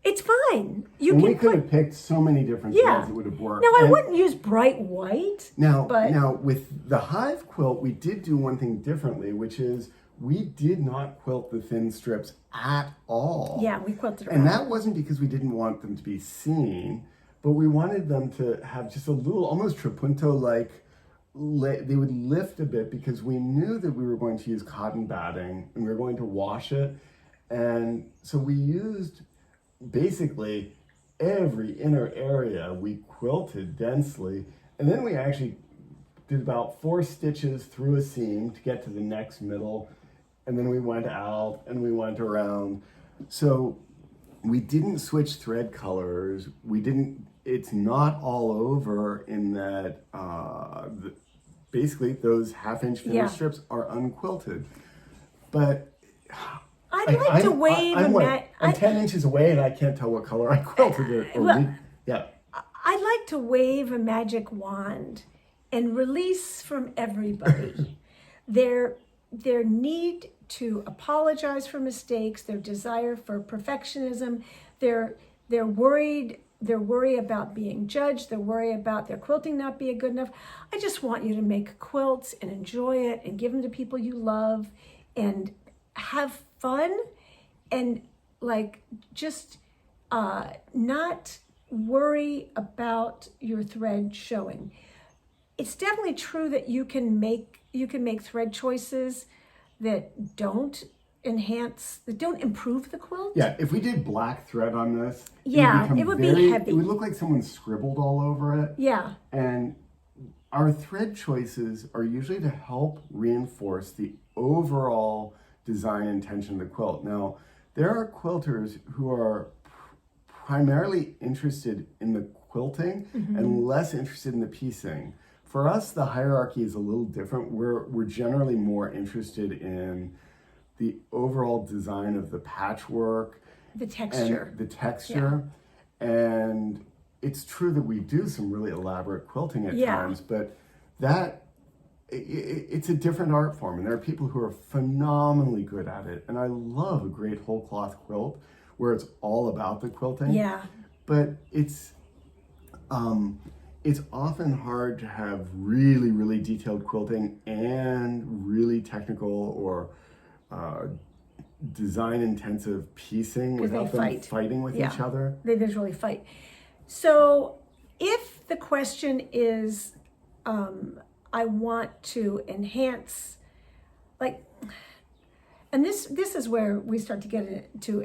It's fine. We could have picked so many different threads that would have worked. Now, I wouldn't use bright white. Now, with the hive quilt, we did do one thing differently, which is we did not quilt the thin strips at all. Yeah, we quilted around. And that wasn't because we didn't want them to be seen, but we wanted them to have just a little, almost trapunto-like, they would lift a bit, because we knew that we were going to use cotton batting and we were going to wash it. And so we used basically every inner area we quilted densely, and then we actually did about 4 stitches through a seam to get to the next middle, and then we went out and we went around. So we didn't switch thread colors. We didn't, it's not all over in that basically those 1/2-inch finish strips are unquilted. But I'd like to wave I'm 10 inches away and I can't tell what color I quilted it. I'd like to wave a magic wand and release from everybody their need to apologize for mistakes, their desire for perfectionism, their worry about being judged, their worry about their quilting not being good enough. I just want you to make quilts and enjoy it and give them to people you love and have fun and like just not worry about your thread showing. It's definitely true that you can make thread choices that don't improve the quilt. Yeah, if we did black thread on this, it would be heavy. It would look like someone scribbled all over it. Yeah. And our thread choices are usually to help reinforce the overall design intention of the quilt. Now, there are quilters who are primarily interested in the quilting and less interested in the piecing. For us, the hierarchy is a little different. We're generally more interested in the overall design of the patchwork, the texture, and it's true that we do some really elaborate quilting at times, but it's a different art form, and there are people who are phenomenally good at it. And I love a great whole cloth quilt where it's all about the quilting. Yeah, but it's often hard to have really, really detailed quilting and really technical or design-intensive piecing without them fighting with each other. They visually fight. So if the question is, I want to enhance, like, and this is where we start to get into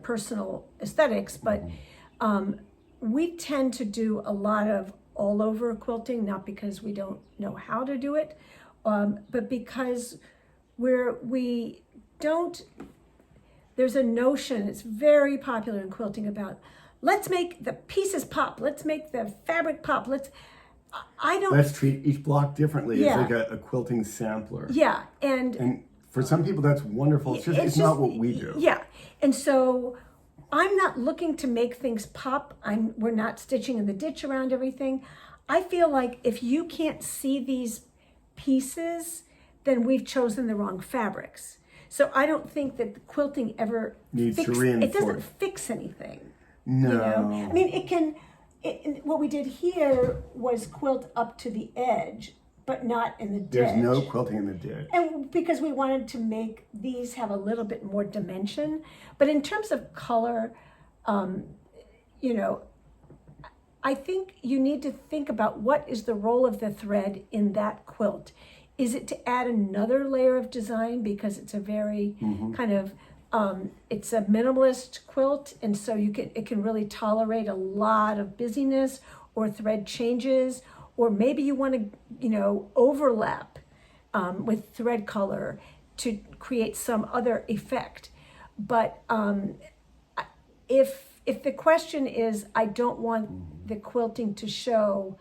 personal aesthetics, but we tend to do a lot of all over quilting, not because we don't know how to do it, but because there's a notion, it's very popular in quilting about, let's make the pieces pop, let's make the fabric pop, let's treat each block differently. It's like a quilting sampler. Yeah, and for some people that's wonderful. It's not what we do. Yeah, and so I'm not looking to make things pop. We're not stitching in the ditch around everything. I feel like if you can't see these pieces, then we've chosen the wrong fabrics. So I don't think that the quilting ever needs to reinforce. It doesn't fix anything. No. You know? I mean, what we did here was quilt up to the edge, but not in the ditch. There's no quilting in the ditch. And because we wanted to make these have a little bit more dimension. But in terms of color, I think you need to think about what is the role of the thread in that quilt. Is it to add another layer of design because it's a very kind of, it's a minimalist quilt, and so it can really tolerate a lot of busyness or thread changes, or maybe you want to, overlap with thread color to create some other effect. But if the question is, I don't want the quilting to show,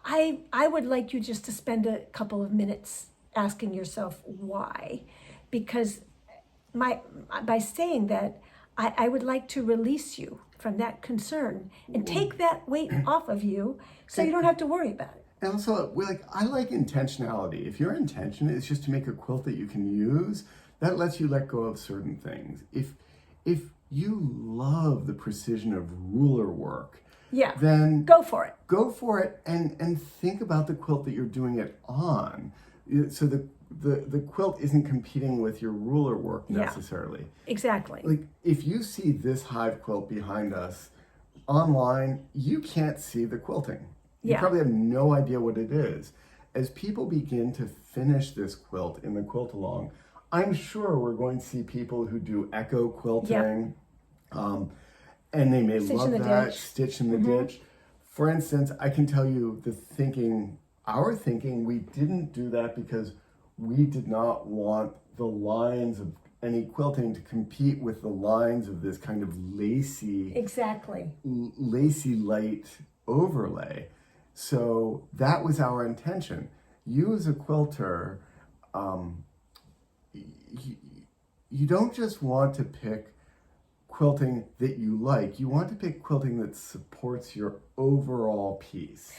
I would like you just to spend a couple of minutes asking yourself why, because by saying that, I would like to release you from that concern and take that weight off of you so you don't have to worry about it. And also, I like intentionality. If your intention is just to make a quilt that you can use, that lets you let go of certain things. If you love the precision of ruler work, then go for it. Go for it and think about the quilt that you're doing it on. So the quilt isn't competing with your ruler work necessarily. Exactly. Like if you see this hive quilt behind us online, you can't see the quilting. You probably have no idea what it is. As people begin to finish this quilt in the quilt along, I'm sure we're going to see people who do echo quilting And they may Stitch love in the that, ditch. stitch in the ditch. For instance, I can tell you our thinking, we didn't do that because we did not want the lines of any quilting to compete with the lines of this kind of lacy light overlay. So that was our intention. You as a quilter, you don't just want to pick quilting that you like. You want to pick quilting that supports your overall piece.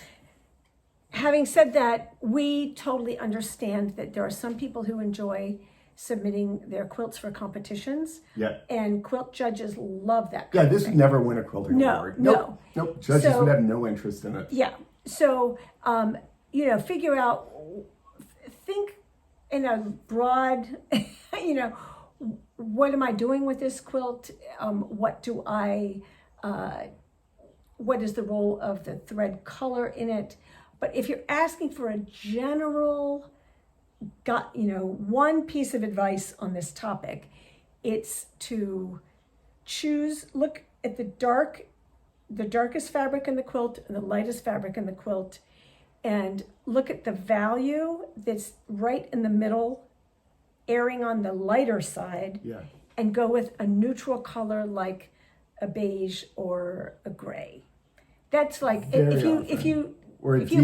Having said that, we totally understand that there are some people who enjoy submitting their quilts for competitions. Yeah. And quilt judges love that. Yeah, this would never win a quilting award. No. Nope. Judges would have no interest in it. Yeah. So, figure out, think in a broad, what am I doing with this quilt? What is the role of the thread color in it? But if you're asking for a general, one piece of advice on this topic, it's to look at the darkest fabric in the quilt and the lightest fabric in the quilt, and look at the value that's right in the middle, erring on the lighter side, and go with a neutral color like a beige or a gray. That's like, if you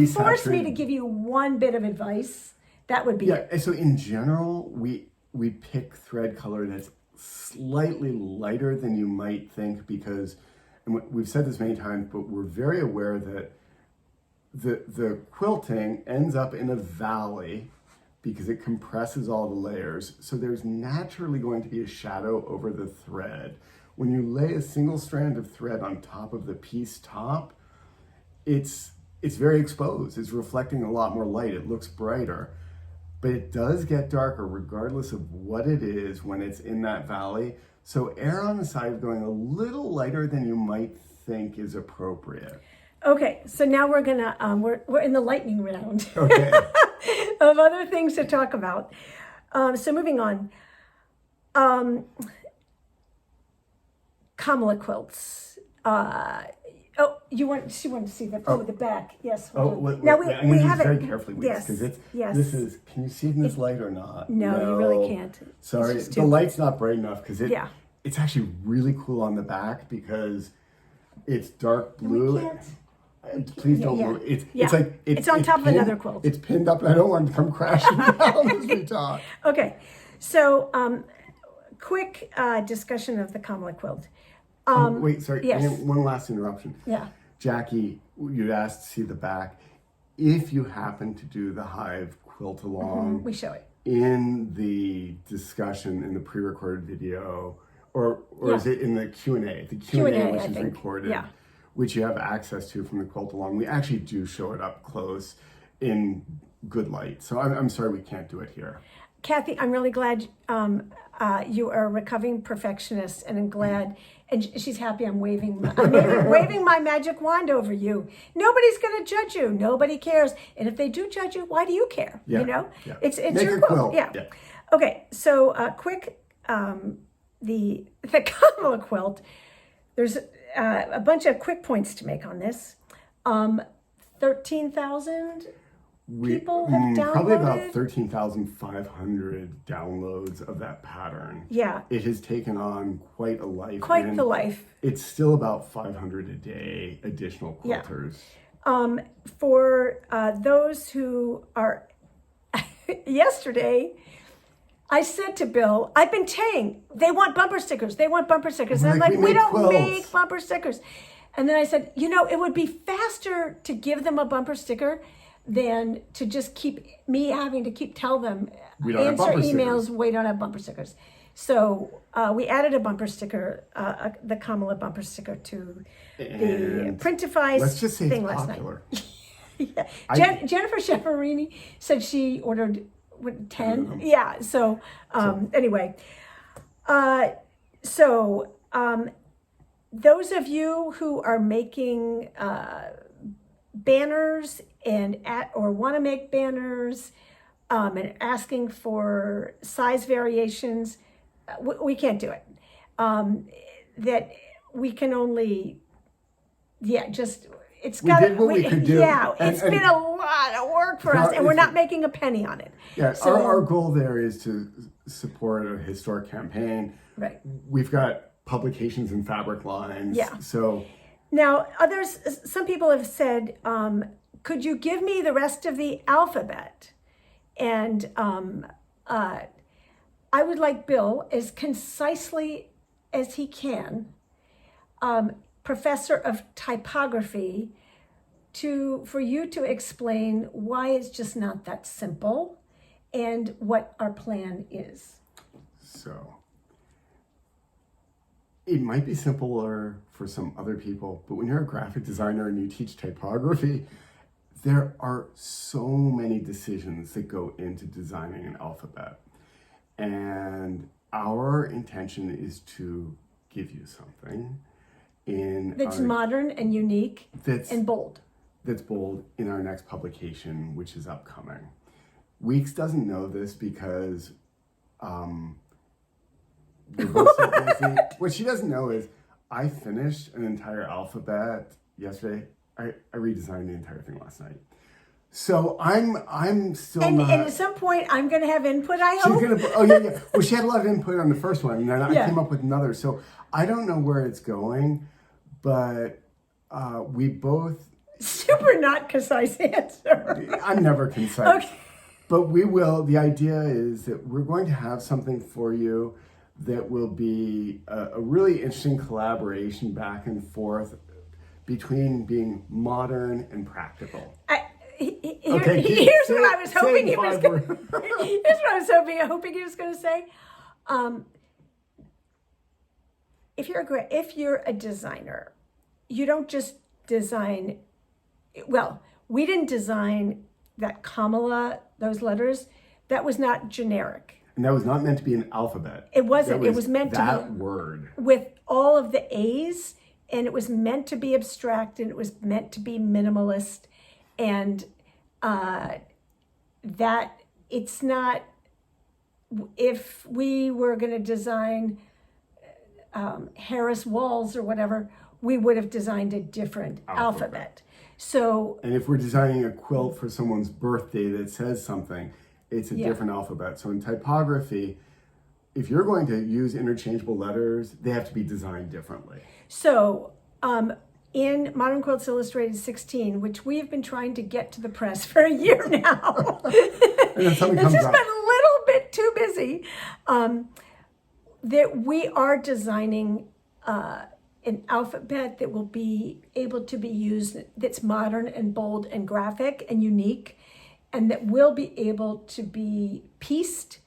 force me to give you one bit of advice, that would be it. So in general, we pick thread color that's slightly lighter than you might think, because, and we've said this many times, but we're very aware that the quilting ends up in a valley because it compresses all the layers. So there's naturally going to be a shadow over the thread. When you lay a single strand of thread on top of the piece top, it's very exposed. It's reflecting a lot more light. It looks brighter, but it does get darker regardless of what it is when it's in that valley. So err on the side of going a little lighter than you might think is appropriate. Okay, so now we're gonna we're in the lightning round. Okay. Of other things to talk about. So moving on. Kamala quilts. She wanted to see the back. Yes. Now we have it very carefully, because yes. Can you see it in this light or not? No, you really can't. Sorry, the light's not bright enough because it's actually really cool on the back because it's dark blue. We can't. Please don't move. It's on top of another quilt. It's pinned up, and I don't want it to come crashing down as we talk. Okay, so quick discussion of the Kamala quilt. Wait, sorry. Yes. One last interruption. Yeah. Jackie, you'd asked to see the back. If you happen to do the hive quilt along, we show it in the discussion in the pre-recorded video, or is it in the Q&A? The Q&A, which is recorded. Yeah. Which you have access to from the quilt along. We actually do show it up close in good light. So I'm sorry we can't do it here. Kathy, I'm really glad you are a recovering perfectionist, and I'm glad, and she's happy I'm waving my magic wand over you. Nobody's going to judge you. Nobody cares. And if they do judge you, why do you care? Yeah. It's Make your quilt. Yeah. Okay, so quick, the Kamala quilt, there's a bunch of quick points to make on this. 13,000 people have downloaded. Probably about 13,500 downloads of that pattern. Yeah. It has taken on quite a life. Quite the life. It's still about 500 a day additional quilters. Yeah. For those who are, yesterday, I said to Bill, I've been saying, they want bumper stickers. And I'm like, we don't make bumper stickers. And then I said, it would be faster to give them a bumper sticker than to just keep tell them, answer emails, we don't have bumper stickers. So we added a bumper sticker, the Kamala bumper sticker to the Printify thing last night. Jennifer Schiaverini said she ordered 10. Yeah. So anyway, those of you who are making banners or want to make banners and asking for size variations, we can't do it. that we can only, just, it's We got did what we could do. Yeah, And- it's and- been a lot of work for us, and we're not making a penny on it. Yeah, So- our goal there is to support a historic campaign. Right. We've got publications and fabric lines. Yeah. So Now, some people have said, could you give me the rest of the alphabet? And I would like Bill, as concisely as he can, professor of typography, for you to explain why it's just not that simple and what our plan is. So it might be simpler for some other people, but when you're a graphic designer and you teach typography, there are so many decisions that go into designing an alphabet. And our intention is to give you something That's modern and unique and bold. That's bold in our next publication, which is upcoming. Weeks doesn't know this because we're both so busy. What she doesn't know is I finished an entire alphabet yesterday. I redesigned the entire thing last night. So I'm still not. And at some point, I'm going to have input, I hope. She's gonna. Oh yeah. Well, she had a lot of input on the first one, and then I Yeah. came up with another. So I don't know where it's going, but we both. Super not concise answer. I'm never concise. Okay. But we will. The idea is that we're going to have something for you that will be a really interesting collaboration back and forth between being modern and practical. Here's what I was hoping he was going. Here's what I was hoping he was going to say. If you're a designer, you don't just design. Well, we didn't design that Kamala, those letters. That was not generic. And that was not meant to be an alphabet. It wasn't. It was meant to be that word with all of the A's, and it was meant to be abstract, and it was meant to be minimalist, and that it's not. If we were going to design Harris Walls or whatever, we would have designed a different alphabet. So, and if we're designing a quilt for someone's birthday that says something, it's a Yeah. different alphabet. So in typography, if you're going to use interchangeable letters, they have to be designed differently. So, in Modern Quilts Illustrated 16, which we've been trying to get to the press for a year now, And then something it's comes just up. been a little bit too busy, that we are designing an alphabet that will be able to be used, that's modern and bold and graphic and unique, and that will be able to be pieced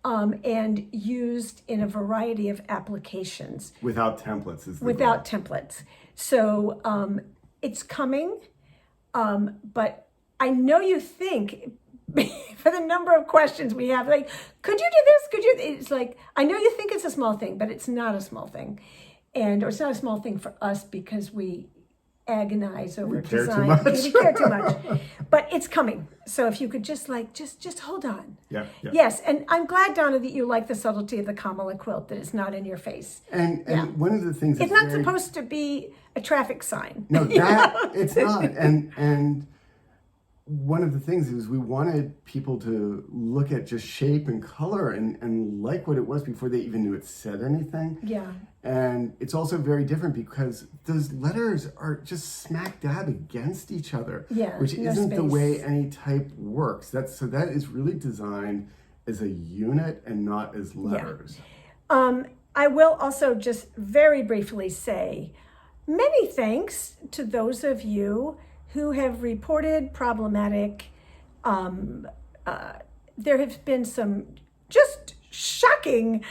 and used in a variety of applications. Without templates is the Without goal. templates. So it's coming, but I know you think, for the number of questions we have, like, could you do this? Could you? It's like, I know you think it's a small thing, but it's not a small thing. Or it's not a small thing for us because we agonize over We care too design. much. We care too much. But it's coming. So if you could just hold on. Yeah. Yes, and I'm glad, Donna, that you like the subtlety of the Kamala quilt, that it's not in your face. And Yeah. one of the things It's that's not very, supposed to be a traffic sign. No, that it's not. And one of the things is we wanted people to look at just shape and color and like what it was before they even knew it said anything. Yeah. And it's also very different because those letters are just smack dab against each other, Yeah, which no isn't the space. way any type works. That is really designed as a unit and not as letters. I will also just very briefly say many thanks to those of you who have reported problematic. There have been some just shocking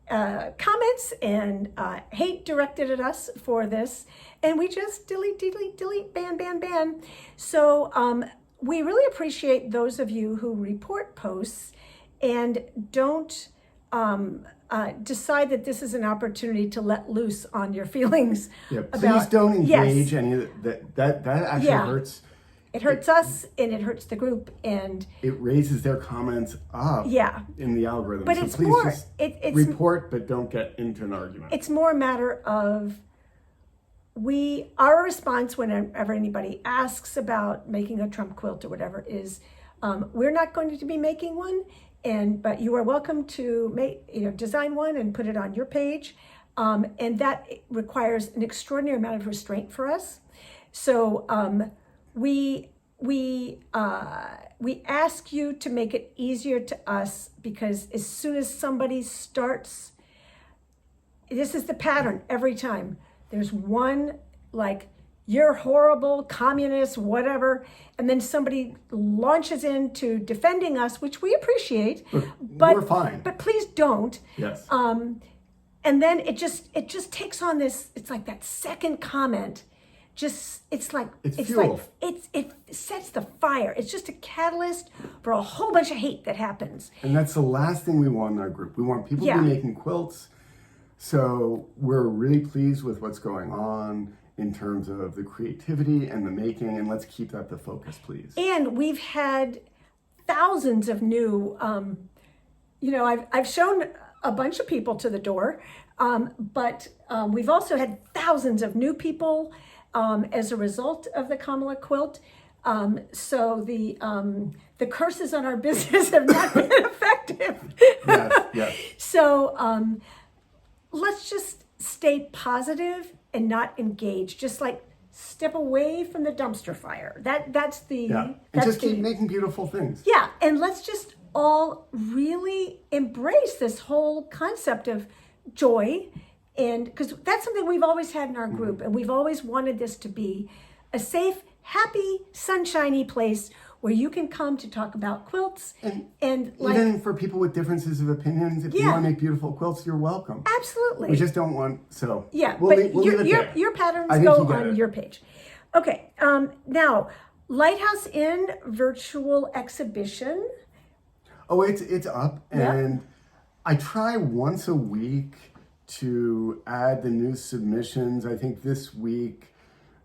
comments and hate directed at us for this, and we just delete, ban. So we really appreciate those of you who report posts and don't decide that this is an opportunity to let loose on your feelings. Yeah, about, please don't engage Yes. any of that. That actually Yeah. hurts. It hurts us and it hurts the group, and it raises their comments up in the algorithm. But so it's please more, just it's report, but don't get into an argument. it's more a matter of our response whenever anybody asks about making a Trump quilt or whatever is, we're not going to be making one, but you are welcome to design one and put it on your page, and that requires an extraordinary amount of restraint for us. So we ask you to make it easier to us, because as soon as somebody starts, this is the pattern every time. There's one, like, you're horrible, communist, whatever, and then somebody launches into defending us, which we appreciate, but we're fine. But please don't. Yes. And then it just takes on this. It's like that second comment. It's fuel. It sets the fire. It's just a catalyst for a whole bunch of hate that happens. And that's the last thing we want in our group. We want people to be making quilts. So we're really pleased with what's going on in terms of the creativity and the making, and let's keep that the focus, please. And we've had thousands of new, I've shown a bunch of people to the door, but we've also had thousands of new people as a result of the Kamala quilt. So the curses on our business have not been effective. Yes. So let's just stay positive and not engage. Just like step away from the dumpster fire. That's the and just keep making beautiful things. Yeah, and let's just all really embrace this whole concept of joy, and because that's something we've always had in our group, and we've always wanted this to be a safe, happy, sunshiny place where you can come to talk about quilts, and like, even for people with differences of opinions, if you want to make beautiful quilts, you're welcome. Absolutely. We just don't want we'll but leave it there. Your patterns go on your page. Okay, now Lighthouse Inn virtual exhibition. Oh, it's up, and I try once a week to add the new submissions. I think this week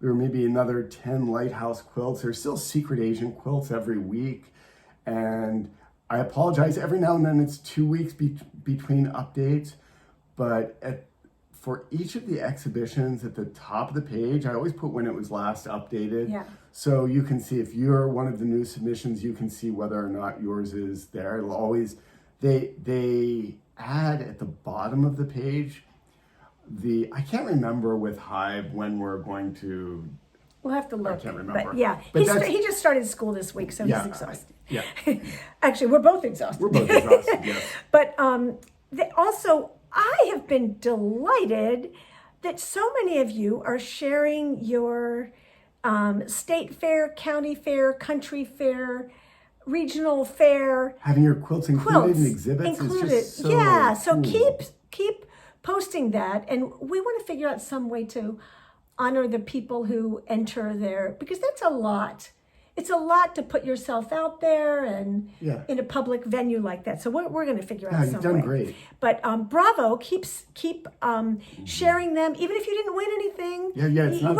there may be another 10 Lighthouse quilts. There's still Secret Asian quilts every week, and I apologize. Every now and then it's 2 weeks between updates, but for each of the exhibitions at the top of the page, I always put when it was last updated. Yeah. So you can see if you're one of the new submissions, you can see whether or not yours is there. It'll always, they add at the bottom of the page, I can't remember with Hive when we're going to. We'll have to look. I can't remember. But he just started school this week, so he's exhausted. Yeah. Actually, we're both exhausted. We're both exhausted, yes. But also, I have been delighted that so many of you are sharing your state fair, county fair, country fair, regional fair. Having your quilts included in exhibits is just so so cool. keep posting that, and we want to figure out some way to honor the people who enter there, because that's a lot. It's a lot to put yourself out there and in a public venue like that. So we're going to figure out some way. You've done great. But bravo, keep sharing them, even if you didn't win anything. It's not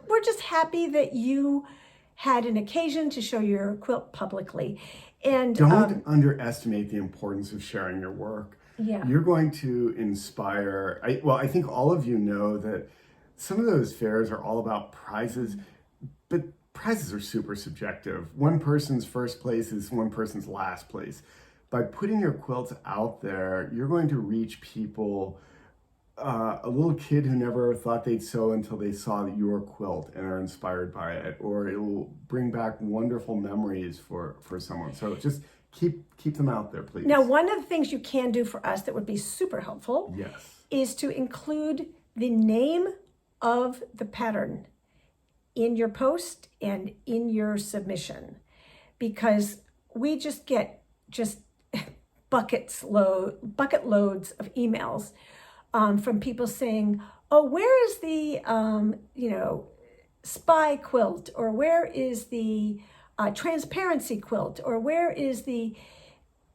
we're just happy that you had an occasion to show your quilt publicly. And don't underestimate the importance of sharing your work. Yeah. You're going to inspire. I think all of you know that some of those fairs are all about prizes, but prizes are super subjective. One person's first place is one person's last place. By putting your quilts out there, you're going to reach people. A little kid who never thought they'd sew until they saw your quilt and are inspired by it, or it will bring back wonderful memories for someone. So just keep them out there, please. Now, one of the things you can do for us that would be super helpful is to include the name of the pattern in your post and in your submission, because we just get bucket loads of emails from people saying, oh, where is the spy quilt, or where is the transparency quilt, or where is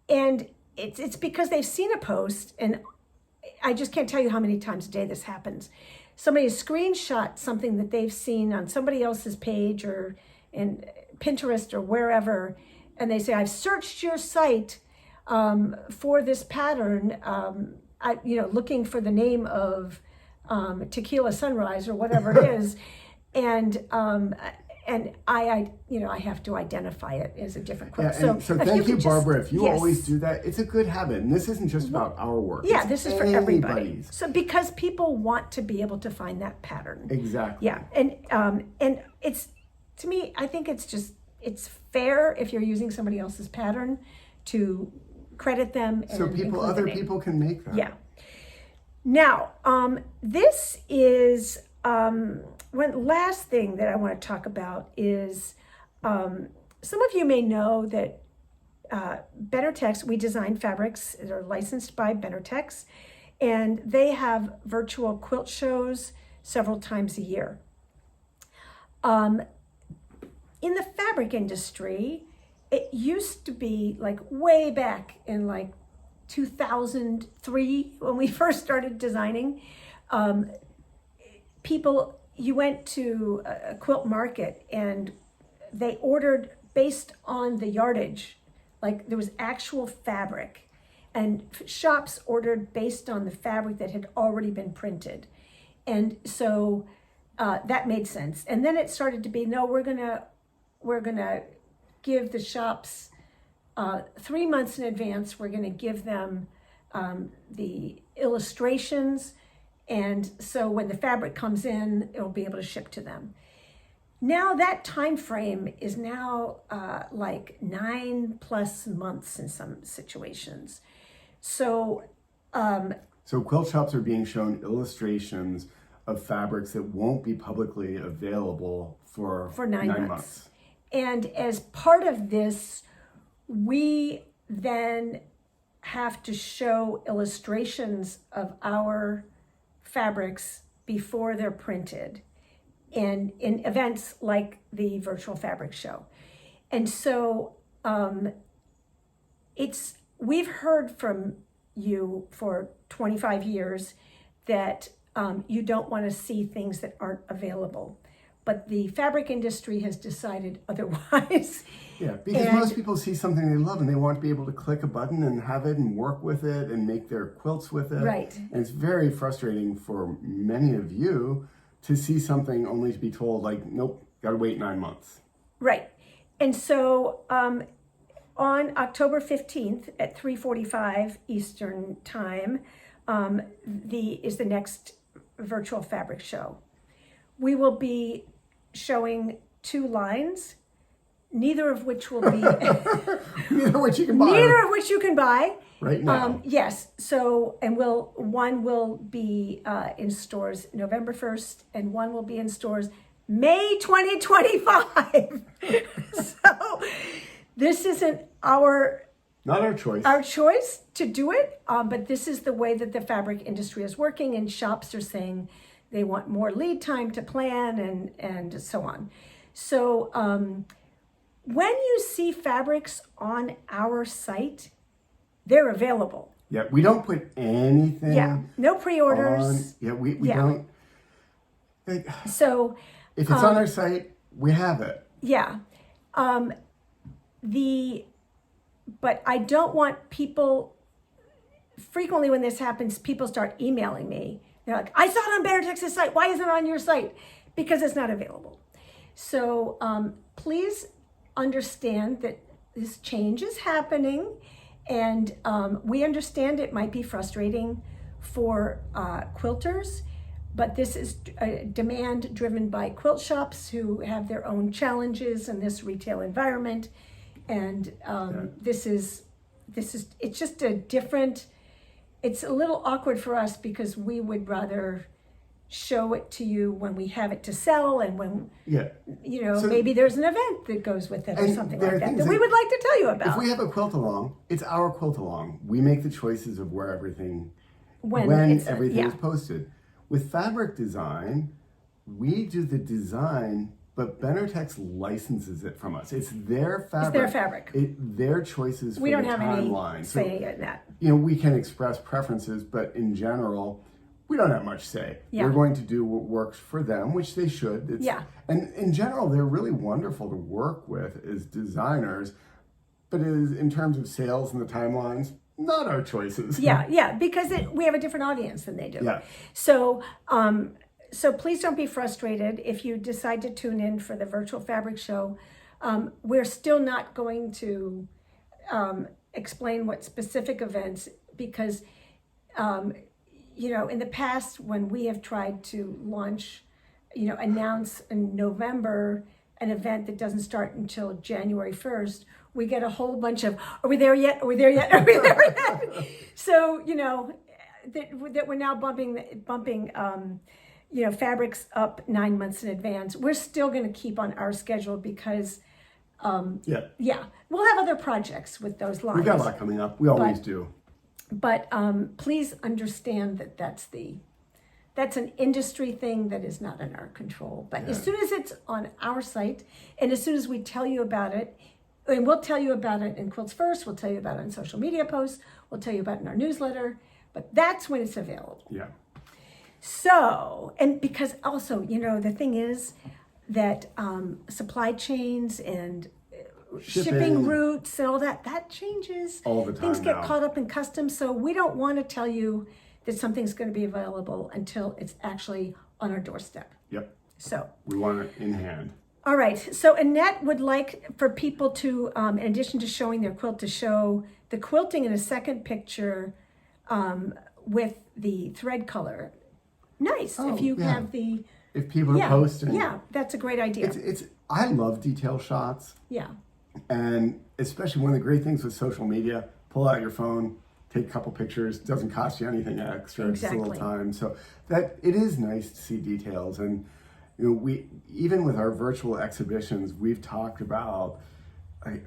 and it's because they've seen a post, and I just can't tell you how many times a day this happens. Somebody has screenshot something that they've seen on somebody else's page or in Pinterest or wherever, and they say, I've searched your site for this pattern, looking for the name of Tequila Sunrise or whatever it is, and I have to identify it as a different quilt. So thank you, Barbara. If you yes. always do that, it's a good habit. And this isn't just about our work. Yeah, it's this is for everybody. anybody's. So because people want to be able to find that pattern. Exactly. Yeah, and it's, to me, I think it's fair if you're using somebody else's pattern to credit them. And So other the name. people can make that. Yeah. Now, this is one last thing that I want to talk about is some of you may know that Benartex, we design fabrics that are licensed by Benartex, and they have virtual quilt shows several times a year. In the fabric industry, it used to be like way back in like 2003 when we first started designing, you went to a quilt market and they ordered based on the yardage, like there was actual fabric, and shops ordered based on the fabric that had already been printed. And so that made sense. And then it started to be, no, we're gonna give the shops 3 months in advance. We're gonna give them the illustrations, and so when the fabric comes in, it'll be able to ship to them. Now that time frame is now like 9+ months in some situations. So quilt shops are being shown illustrations of fabrics that won't be publicly available for 9 months. And as part of this, we then have to show illustrations of our fabrics before they're printed, and in events like the virtual fabric show. And so we've heard from you for 25 years that you don't want to see things that aren't available. But the fabric industry has decided otherwise. Yeah, because most people see something they love and they want to be able to click a button and have it and work with it and make their quilts with it. Right. And it's very frustrating for many of you to see something only to be told, like, nope, gotta wait 9 months. Right. And so on October 15th at 3:45 Eastern Time is the next virtual fabric show. We will be showing 2 lines, neither of which will be Neither of which you can buy. Neither of which you can buy right now. Yes. So, and one will be in stores November 1st, and one will be in stores May 2025. So this isn't not our choice. Our choice to do it, but this is the way that the fabric industry is working, and shops are saying they want more lead time to plan and so on. So when you see fabrics on our site, they're available. Yeah, we don't put anything. Yeah, no pre-orders. We don't. So if it's on our site, we have it. Yeah. But I don't want people, frequently when this happens, people start emailing me. They're like, I saw it on Benartex's site. Why isn't it on your site? Because it's not available. So please understand that this change is happening, and we understand it might be frustrating for quilters, but this is a demand driven by quilt shops who have their own challenges in this retail environment. And it's just a different, it's a little awkward for us because we would rather show it to you when we have it to sell, and when, maybe there's an event that goes with it or something like that we would like to tell you about. If we have a quilt along, it's our quilt along. We make the choices of where everything, when everything is posted. With fabric design, we do the design, but Benartex licenses it from us. It's their fabric. It's their fabric. Their choices for we don't the have timeline. any say in that. We can express preferences, but in general, we don't have much say. Yeah. We're going to do what works for them, which they should. Yeah. And in general, they're really wonderful to work with as designers, but in terms of sales and the timelines, not our choices. Yeah, because we have a different audience than they do. Yeah. So, so please don't be frustrated if you decide to tune in for the virtual fabric show. We're still not going to explain what specific events, because in the past when we have tried to launch, announce in November an event that doesn't start until January 1st, we get a whole bunch of, are we there yet? Are we there yet? Are we there yet? So, that we're now bumping fabrics up 9 months in advance. We're still going to keep on our schedule because, we'll have other projects with those lines. We've got a lot coming up. We always do. But please understand that that's an industry thing that is not in our control. But as soon as it's on our site, and as soon as we tell you about it, and we'll tell you about it in Quilts First, we'll tell you about it in social media posts, we'll tell you about it in our newsletter, but that's when it's available. Yeah. So, and because also, the thing is that supply chains and shipping routes and all that changes. All the time. Things get now. caught up in customs, so we don't want to tell you that something's going to be available until it's actually on our doorstep. Yep. So We want it in hand. all right. So Annette would like for people to, in addition to showing their quilt, to show the quilting in a second picture with the thread color. Nice. If you have the. If people are posting. Yeah, that's a great idea. I love detail shots. Yeah. And especially one of the great things with social media, pull out your phone, take a couple pictures, doesn't cost you anything extra, just a little time. So that it is nice to see details. And we, even with our virtual exhibitions, we've talked about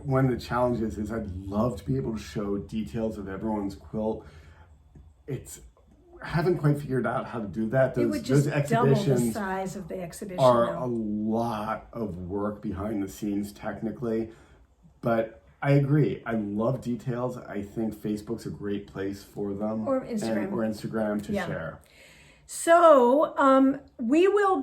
one of the challenges is I'd love to be able to show details of everyone's quilt. I haven't quite figured out how to do that. It would just those exhibitions double the size of the exhibition. are a lot of work behind the scenes technically, but I agree. I love details. I think Facebook's a great place for them. Or Instagram. Or Instagram to share. So we will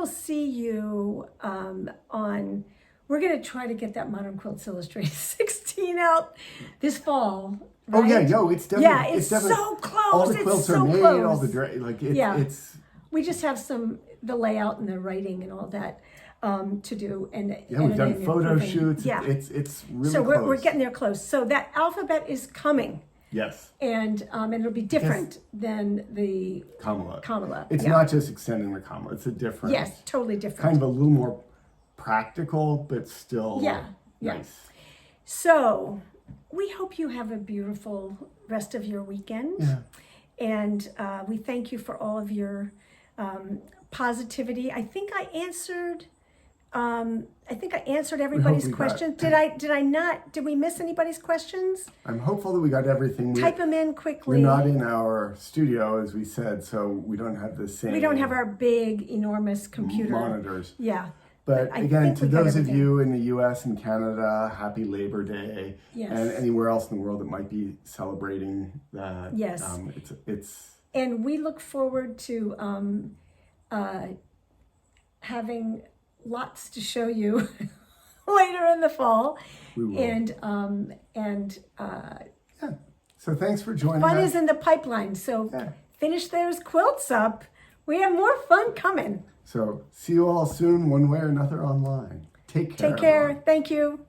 see you on, we're going to try to get that Modern Quilts Illustrated 16 out this fall. Right? Oh yeah, no, it's definitely. Yeah, it's so close. All the quilts are made. Close. All the it's. We just have the layout and the writing and all that to do. And we've done photo shoots. Yeah, it's really so close. we're getting there close. So that alphabet is coming. Yes. And it'll be different than the Kamala. It's not just extending the Kamala. It's a different. Yes, totally different. Kind of a little more practical, but still nice. So we hope you have a beautiful rest of your weekend. Yeah. And we thank you for all of your positivity. I think I answered everybody's questions. Did I not? Did we miss anybody's questions? I'm hopeful that we got everything. Type them in quickly. We're not in our studio, as we said, so we don't have the same. We don't have our big, enormous computer monitors. Yeah. But again, to those of you in the U.S. and Canada, happy Labor Day. Yes. And anywhere else in the world that might be celebrating that. Yes. It's. And we look forward to having lots to show you later in the fall. We will. And So thanks for joining us. Fun is in the pipeline. So finish those quilts up. We have more fun coming. So see you all soon, one way or another online. Take care. Take care. Thank you.